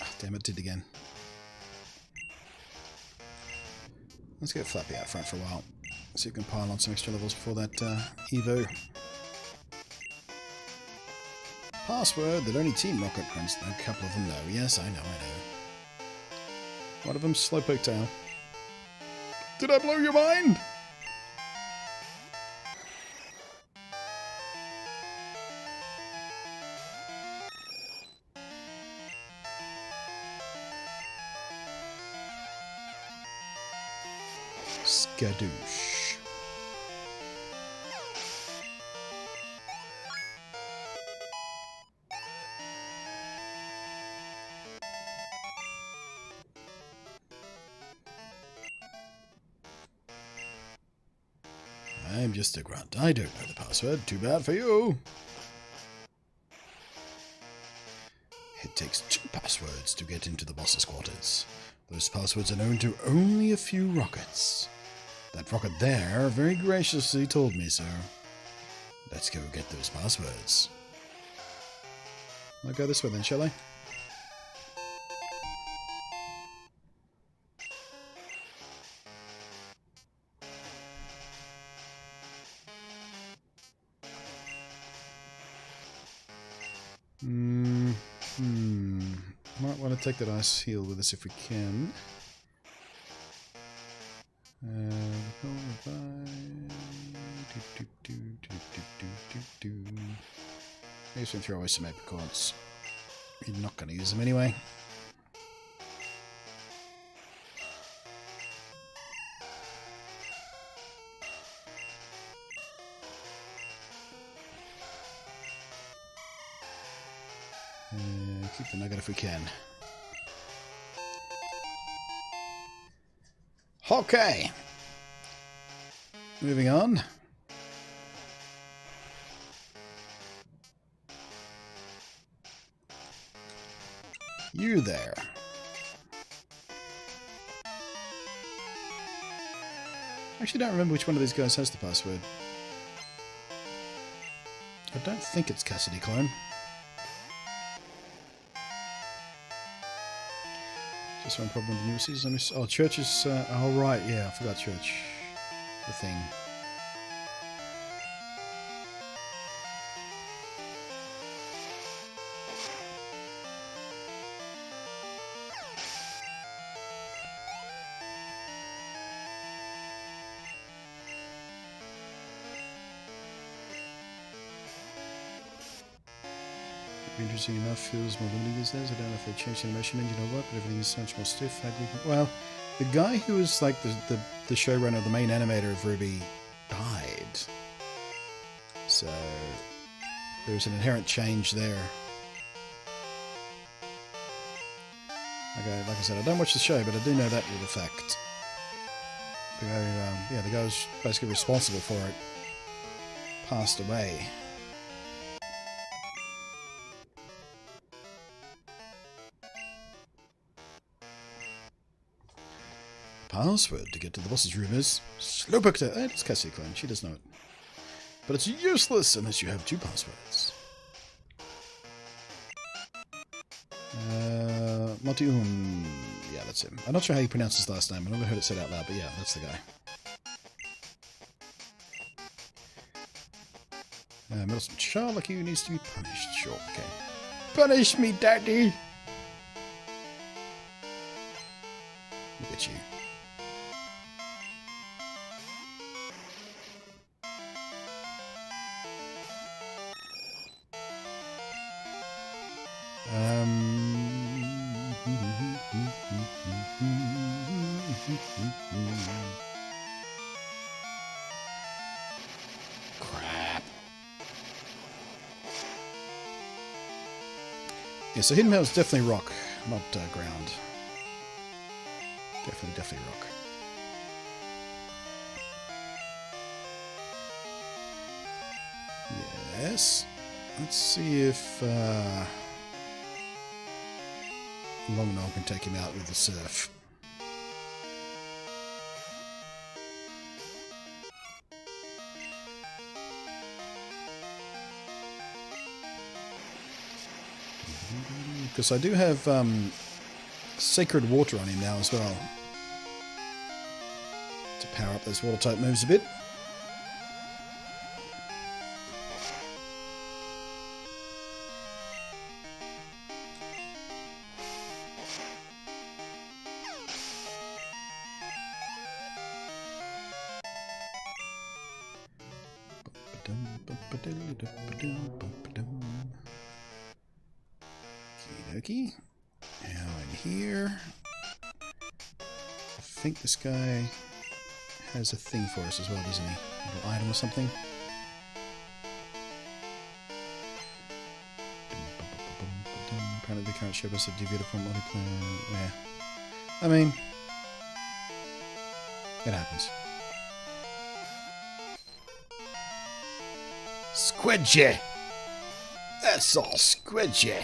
Speaker 1: Oh, damn it, did again. Let's get Flappy out front for a while. So you can pile on some extra levels before that Evo. Password that only Team Rocket runs. A couple of them know. Yes, I know. One of them's Slowpoke Tail. Did I blow your mind? Skadoosh. I'm just a grunt. I don't know the password. Too bad for you. It takes 2 passwords to get into the boss's quarters. Those passwords are known to only a few rockets. That rocket there very graciously told me so. Let's go get those passwords. I'll go this way then, shall I? Might want to take that ice heal with us if we can. I guess we can throw away some apricots. You're not going to use them anyway. Keep the nugget if we can. Okay. Moving on. You there. I actually don't remember which one of these guys has the password. I don't think it's Cassidy Clone. Just one problem with the new season. Oh, Church is... oh, right, yeah, I forgot Church. The thing. Interesting enough, feels more limiting these days. I don't know if they changed the animation engine or what, but everything is so much more stiff. Well, the guy who was like the showrunner, the main animator of RWBY, died. So there's an inherent change there. Okay, like I said, I don't watch the show, but I do know that with a fact. The guy, yeah, the guy who's basically responsible for it passed away. Password to get to the boss's room is Slowpoke. It's Cassie Clone. She does know it. But it's useless unless you have 2 passwords. Monty yeah, that's him. I'm not sure how you pronounce his last name. I've never heard it said out loud, but yeah, that's the guy. Middleton Child like you needs to be punished. Sure, okay. Punish me, Daddy! Look at you. Crap. Yeah, so Hidden Metal is definitely rock, not ground. Definitely rock. Yes. Let's see if Long Noel can take him out with the surf. Because I do have Sacred Water on him now as well. To power up those water type moves a bit. Okey-dokey. Now in here. I think this guy has a thing for us as well, doesn't he? A little item or something. Apparently they can't show us a DVD from multiplayer. Yeah. I mean, it happens. squidgy. That's all squidgy.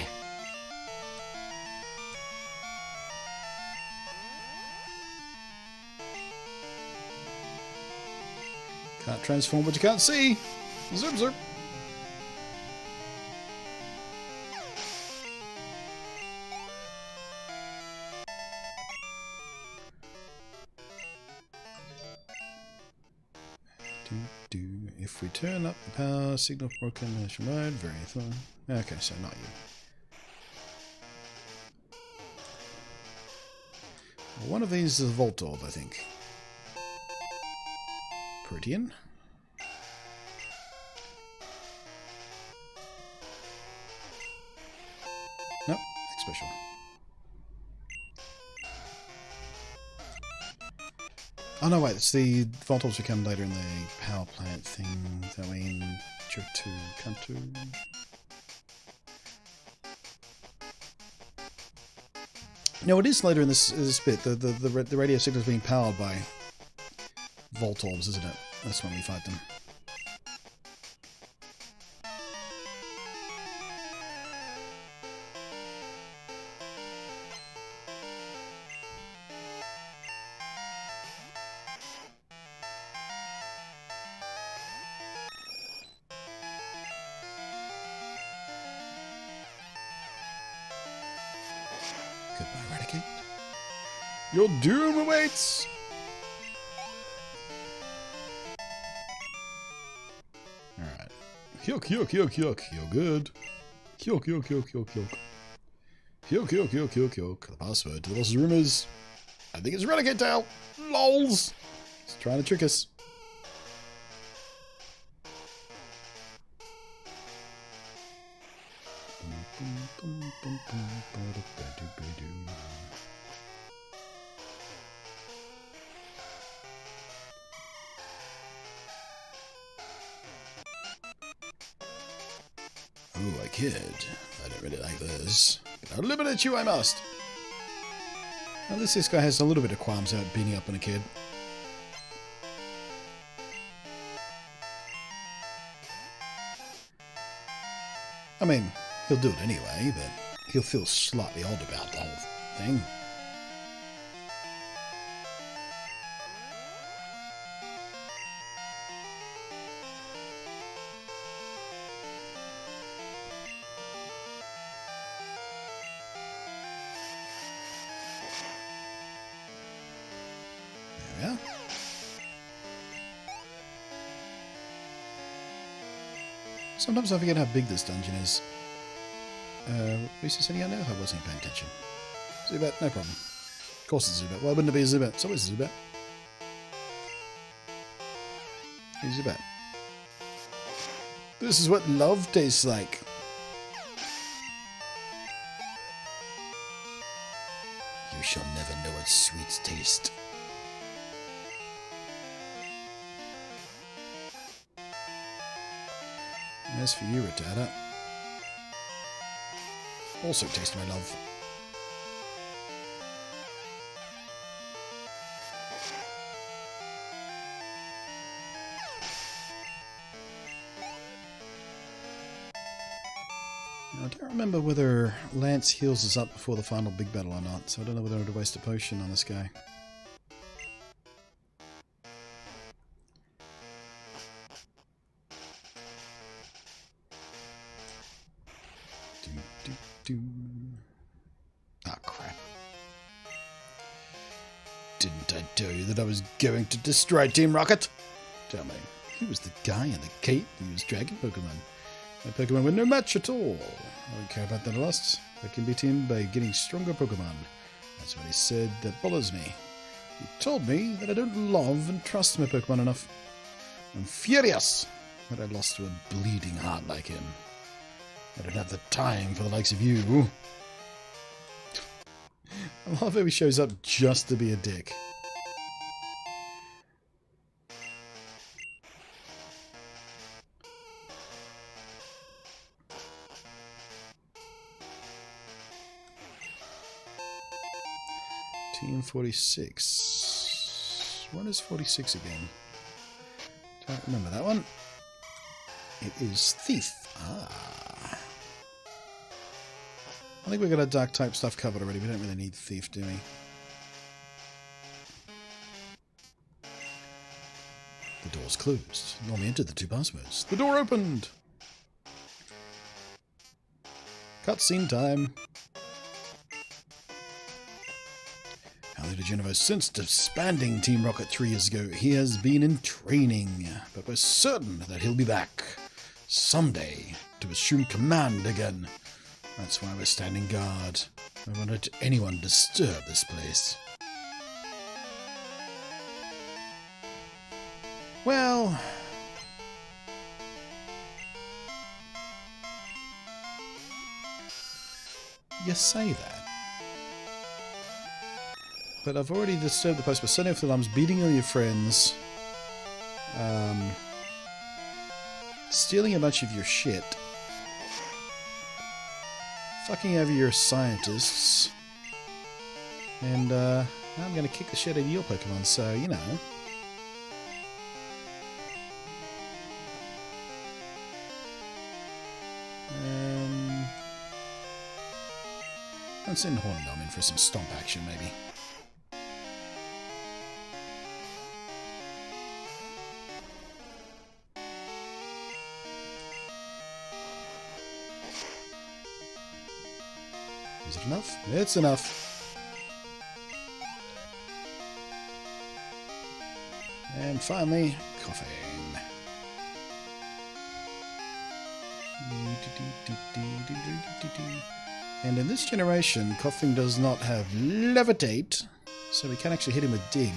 Speaker 1: Can't transform what you can't see. Zoom, zoom. If we turn up the power signal broken national mode, very fun. Okay, so not you. Well, one of these is a Volt Orb, I think. Protean. Nope, special. Oh no, wait, it's the Volt Orbs become later in the power plant thing. That mean Jotu Kantu. No, it is later in this bit. The radio signal is being powered by Volt Orbs, isn't it? That's when we fight them. Goodbye, Eradicate. Your doom awaits! Alright. Hyuk, hyuk, hyuk, hyuk. You're good. Hyuk, hyuk, hyuk, hyuk, hyuk. Hyuk, hyuk, hyuk, hyuk, hyuk. The password to the boss's room is... I think it's Eradicate Tail. LOLs! He's trying to trick us. Ooh, a kid. I don't really like this. But I'll eliminate you, I must. At least this guy has a little bit of qualms about beating up on a kid. I mean, he'll do it anyway, but he'll feel slightly odd about the whole thing. There we are. Sometimes I forget how big this dungeon is. Is this any out now? I wasn't paying attention. Zubat, no problem. Of course it's Zubat. Why wouldn't it be a Zubat? It's always a Zubat. Who's Zubat? This is what love tastes like. You shall never know what sweets taste. As for you, Rattata, also taste my love. Now, I don't remember whether Lance heals us up before the final big battle or not, so I don't know whether I would waste a potion on this guy. Ah, crap. Didn't I tell you that I was going to destroy Team Rocket? Tell me, who was the guy in the cape who was dragging Pokemon? My Pokemon were no match at all. I don't care about that loss. I can beat him by getting stronger Pokemon. That's what he said that bothers me. He told me that I don't love and trust my Pokemon enough. I'm furious that I lost to a bleeding heart like him. I don't have the time for the likes of you. I love how he shows up just to be a dick. Team 46. What is 46 again? Can't remember that one. It is Thief. Ah. I think we've got our dark type stuff covered already. We don't really need Thief, do we? The door's closed. You only entered the 2 passwords. The door opened! Cutscene time. How did you know? Since disbanding Team Rocket 3 years ago, he has been in training, but we're certain that he'll be back someday to assume command again. That's why we're standing guard. I won't let anyone disturb this place. Well, you say that. But I've already disturbed the post by setting off the alarms, beating all your friends, stealing a bunch of your shit, fucking over your scientists, and I'm going to kick the shit out of your Pokemon, so, you know. I'm sending Hornedom in for some stomp action, maybe. Is it enough? It's enough. And finally, coughing. And in this generation, coughing does not have levitate, so we can actually hit him with dig.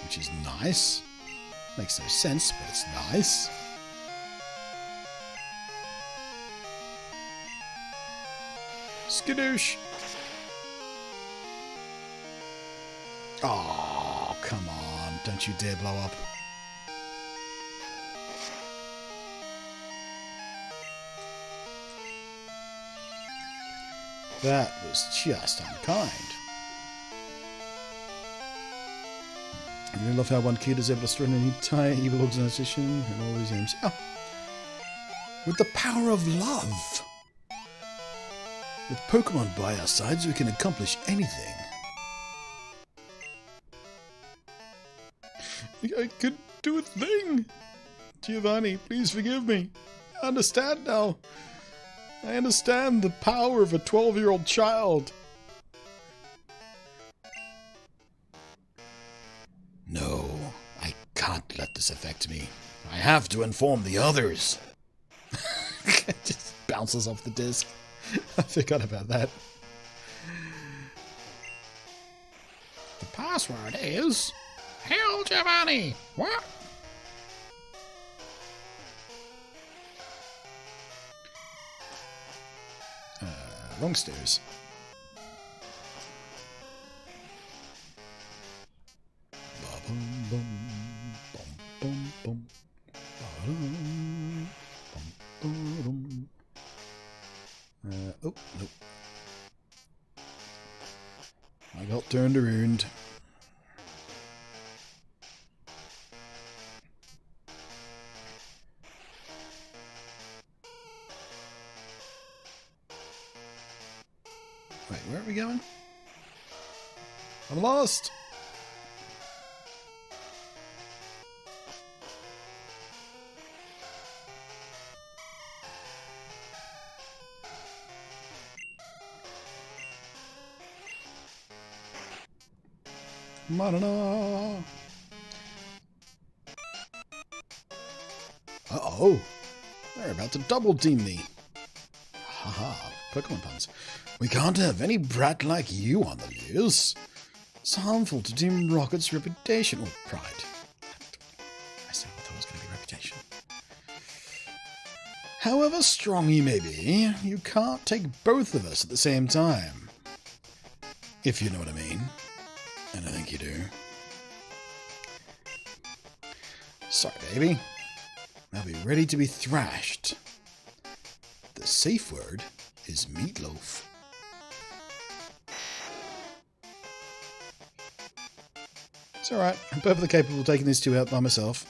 Speaker 1: Which is nice. Makes no sense, but it's nice. Skadoosh! Oh, come on. Don't you dare blow up. That was just unkind. I really love how one kid is able to strengthen an entire evil organization and all these names. Oh. With the power of love. With Pokemon by our sides, we can accomplish anything. I could do a thing. Giovanni, please forgive me. I understand now. I understand the power of a 12-year-old child. No, I can't let this affect me. I have to inform the others. It just bounces off the disc. I forgot about that. The password is... Hail Giovanni! What? Wrong stairs. Oh, nope. I got turned around. Wait, where are we going? I'm lost! Ma-na-na. Uh-oh! They're about to double team me. Haha, Pokemon puns. We can't have any brat like you on the loose. It's harmful to Team Rocket's reputation or pride. I said I thought it was going to be reputation. However strong you may be, you can't take both of us at the same time. If you know what I mean. And I think you do. Sorry, baby. I'll be ready to be thrashed. The safe word is meatloaf. It's alright. I'm perfectly capable of taking these two out by myself.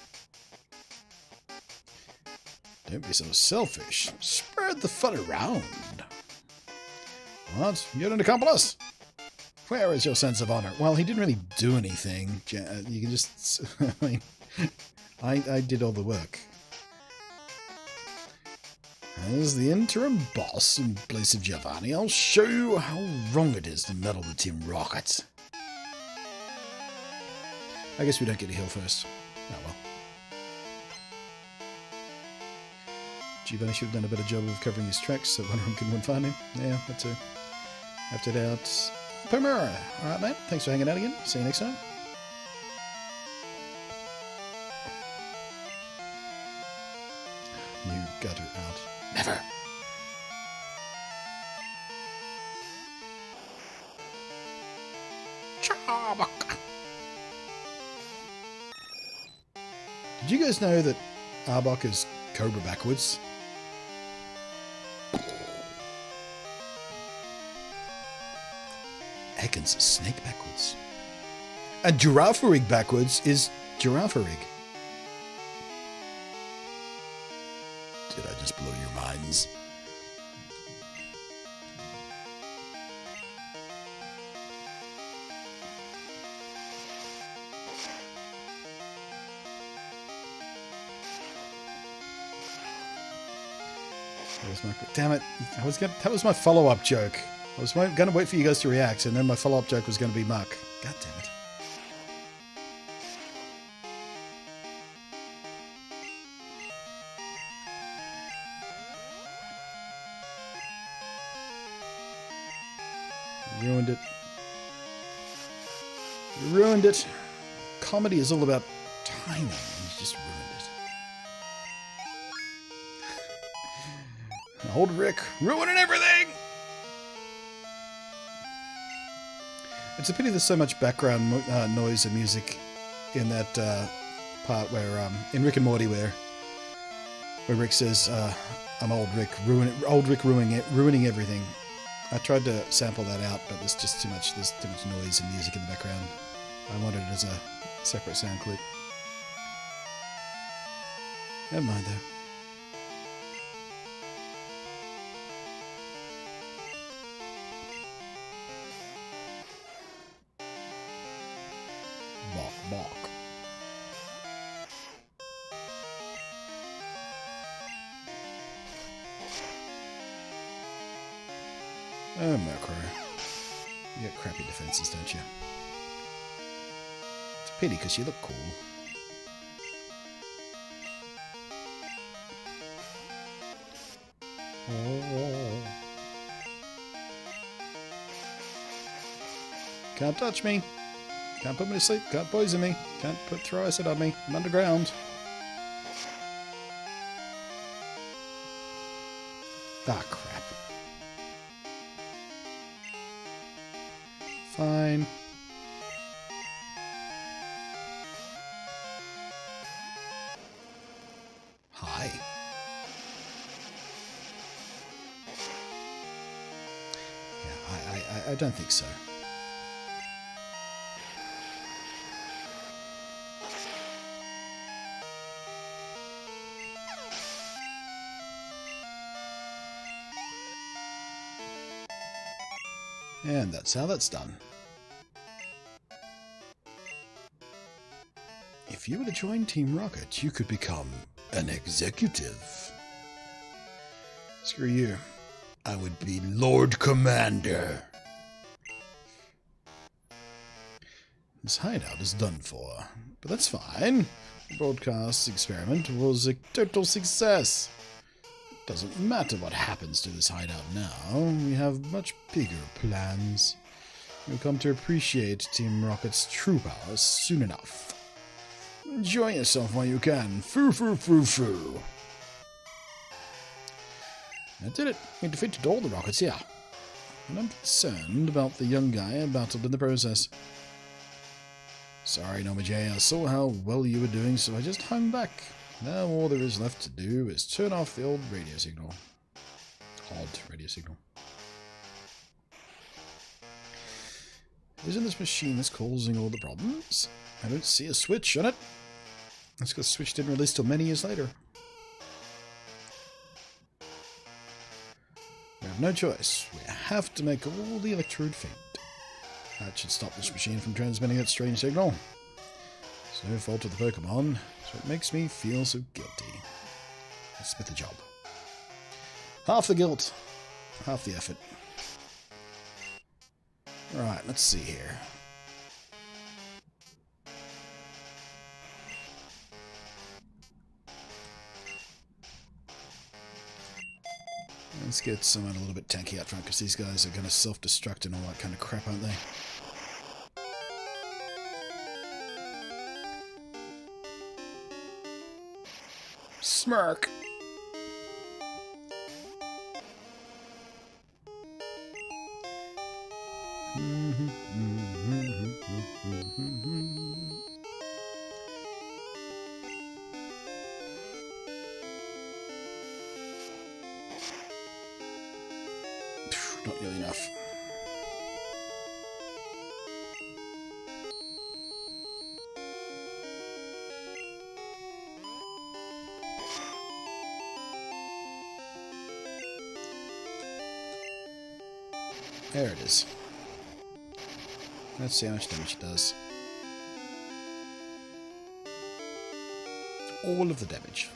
Speaker 1: Don't be so selfish. Spread the fun around. What? You're an accomplice? Where is your sense of honor? Well, he didn't really do anything. You can just... I mean, I did all the work. As the interim boss in place of Giovanni, I'll show you how wrong it is to meddle with Team Rocket. I guess we don't get a heal first. Oh well. Giovanni should have done a better job of covering his tracks so one of them couldn't find him. Yeah, that's it. Left it out. Pomera! Alright, mate. Thanks for hanging out again. See you next time. You gutter out. Never! Charbok! Did you guys know that Arbok is Cobra backwards? Ekans is snake backwards. And Girafarig backwards is Girafarig. Did I just blow your minds? Damn it! That was my follow-up joke. I was going to wait for you guys to react, and then my follow-up joke was going to be Muck. God damn it. Ruined it. You ruined it. Comedy is all about timing, and you just ruined it. Old Rick, ruining everything! It's a pity there's so much background noise and music in that part where, in Rick and Morty, where Rick says, "I'm old Rick, ruining everything." I tried to sample that out, but there's just too much noise and music in the background. I wanted it as a separate sound clip. Never mind though. Bok. Oh, Macro. You got crappy defenses, don't you? It's a pity, because you look cool. Oh. Can't touch me. Can't put me to sleep. Can't poison me. Can't throw acid on me. I'm underground. Ah, crap. Fine. Hi. Yeah, I don't think so. And that's how that's done. If you were to join Team Rocket, you could become an executive. Screw you. I would be Lord Commander. This hideout is done for, but that's fine. The broadcast experiment was a total success. Doesn't matter what happens to this hideout now. We have much bigger plans. You'll come to appreciate Team Rocket's true powers soon enough. Enjoy yourself while you can. Foo, foo, foo, foo. I did it. We defeated all the Rockets here. And I'm concerned about the young I battled in the process. Sorry, Noma J. I saw how well you were doing, so I just hung back. Now all there is left to do is turn off the old radio signal. Odd radio signal. Isn't this machine that's causing all the problems? I don't see a switch on it. That's because the switch didn't release till many years later. have no choice. We have to make all the electrode faint. That should stop this machine from transmitting its strange signal. It's no fault of the Pokemon, so it makes me feel so guilty. Let's split the job. Half the guilt, half the effort. Right, let's see here. Let's get someone a little bit tanky out front, because these guys are going to self-destruct and all that kind of crap, aren't they? Smirk! Not nearly enough. There it is. Let's see how much damage it does. All of the damage.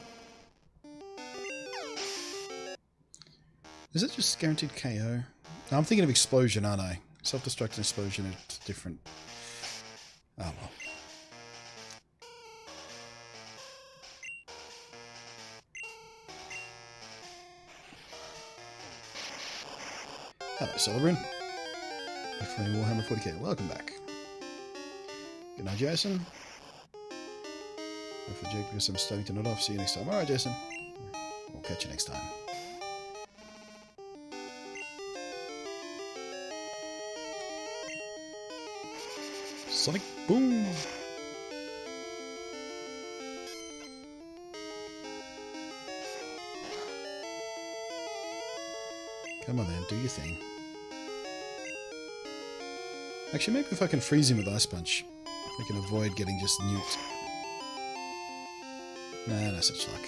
Speaker 1: Is it just guaranteed KO? No, I'm thinking of explosion, aren't I? Self-destruct and explosion are different. Oh well. Hello, Solarbrine. Definitely Warhammer 40k. Welcome back. Good night, Jason. Go for Jake because I'm starting to nod off. See you next time. Alright, Jason. We'll catch you next time. Sonic Boom! Come on then, do your thing. Actually, maybe if I can freeze him with Ice Punch, we can avoid getting just nuked. Nah, no such luck.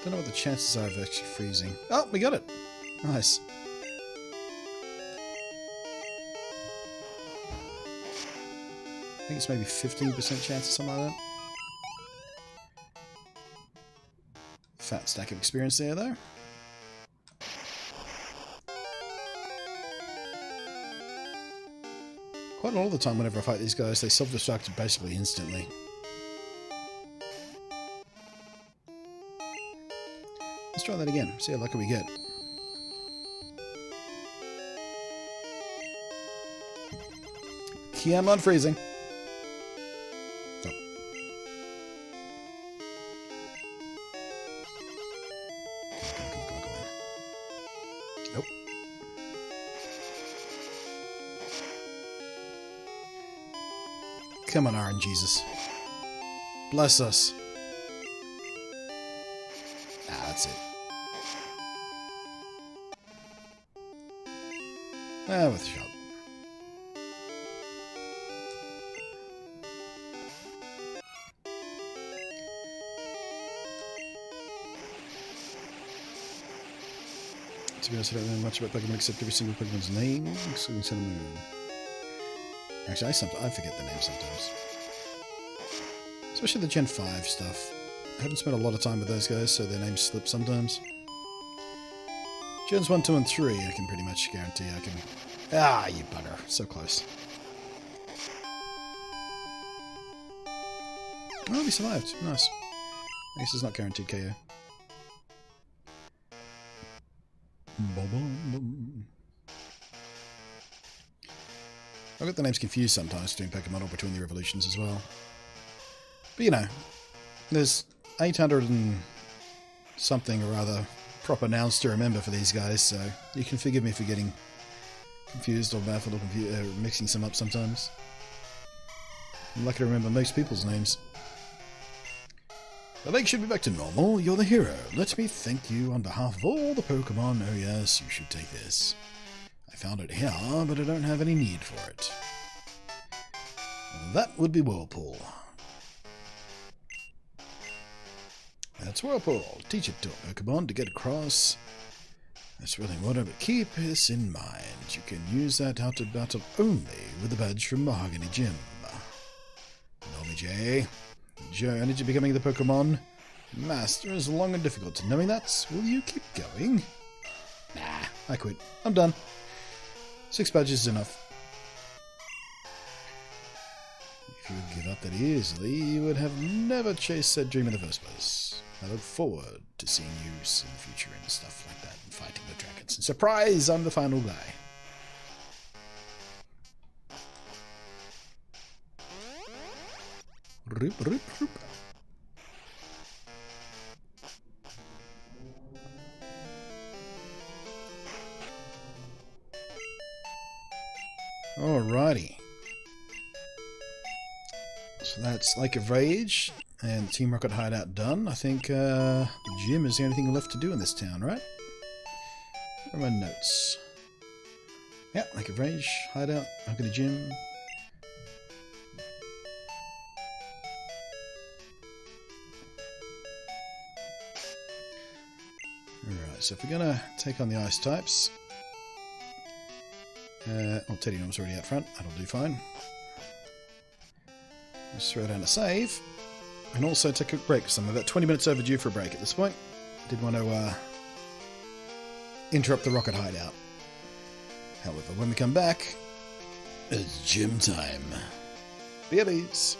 Speaker 1: Don't know what the chances are of actually freezing. Oh, we got it! Nice. I think it's maybe 15% chance or something like that. Fat stack of experience there, though. Quite a lot of the time whenever I fight these guys, they self-destruct basically instantly. Let's try that again, see how lucky we get. Come on, freezing. Oh. Come on. Nope. Come on, Iron Jesus. Bless us. Ah, that's it. Ah, with a shot. To be honest, I don't know much about Pokemon except every single Pokemon's name, excluding Sun and Moon. Actually, I forget the name sometimes. Especially the Gen 5 stuff. I haven't spent a lot of time with those guys, so their names slip sometimes. Gens 1, 2, and 3, I can pretty much guarantee I can... Ah, you bugger. So close. Oh, we survived. Nice. I guess it's not guaranteed KO. I get the names confused sometimes between Pokemon or between the evolutions as well. But you know, there's 800 and something or other proper nouns to remember for these guys, so you can forgive me for getting confused or baffled or mixing some up sometimes. I'm lucky to remember most people's names. The lake should be back to normal. You're the hero. Let me thank you on behalf of all the Pokemon. Oh yes, you should take this. I found it here, but I don't have any need for it. That would be Whirlpool. That's Whirlpool. Teach it to a Pokemon to get across. That's really water, but keep this in mind. You can use that out of battle only with the badge from Mahogany Gym. Normie J. Journey to becoming the Pokemon Master is long and difficult. Knowing that, will you keep going? Nah, I quit. I'm done. 6 badges is enough. If you would give up that easily, you would have never chased that dream in the first place. I look forward to seeing you in the future and stuff like that, and fighting the dragons. And surprise, I'm the final guy. Roop, roop, roop. Alrighty. So that's Lake of Rage and Team Rocket Hideout done. I think the gym is the only thing left to do in this town, right? Where are my notes? Yeah, Lake of Rage, Hideout, look at the gym. Alright, so if we're gonna take on the ice types, Teddy Norm's already out front. That'll do fine. Let's throw down a save. And also take a quick break, because I'm about 20 minutes overdue for a break at this point. Did want to interrupt the rocket hideout. However, when we come back, it's gym time. BFBs.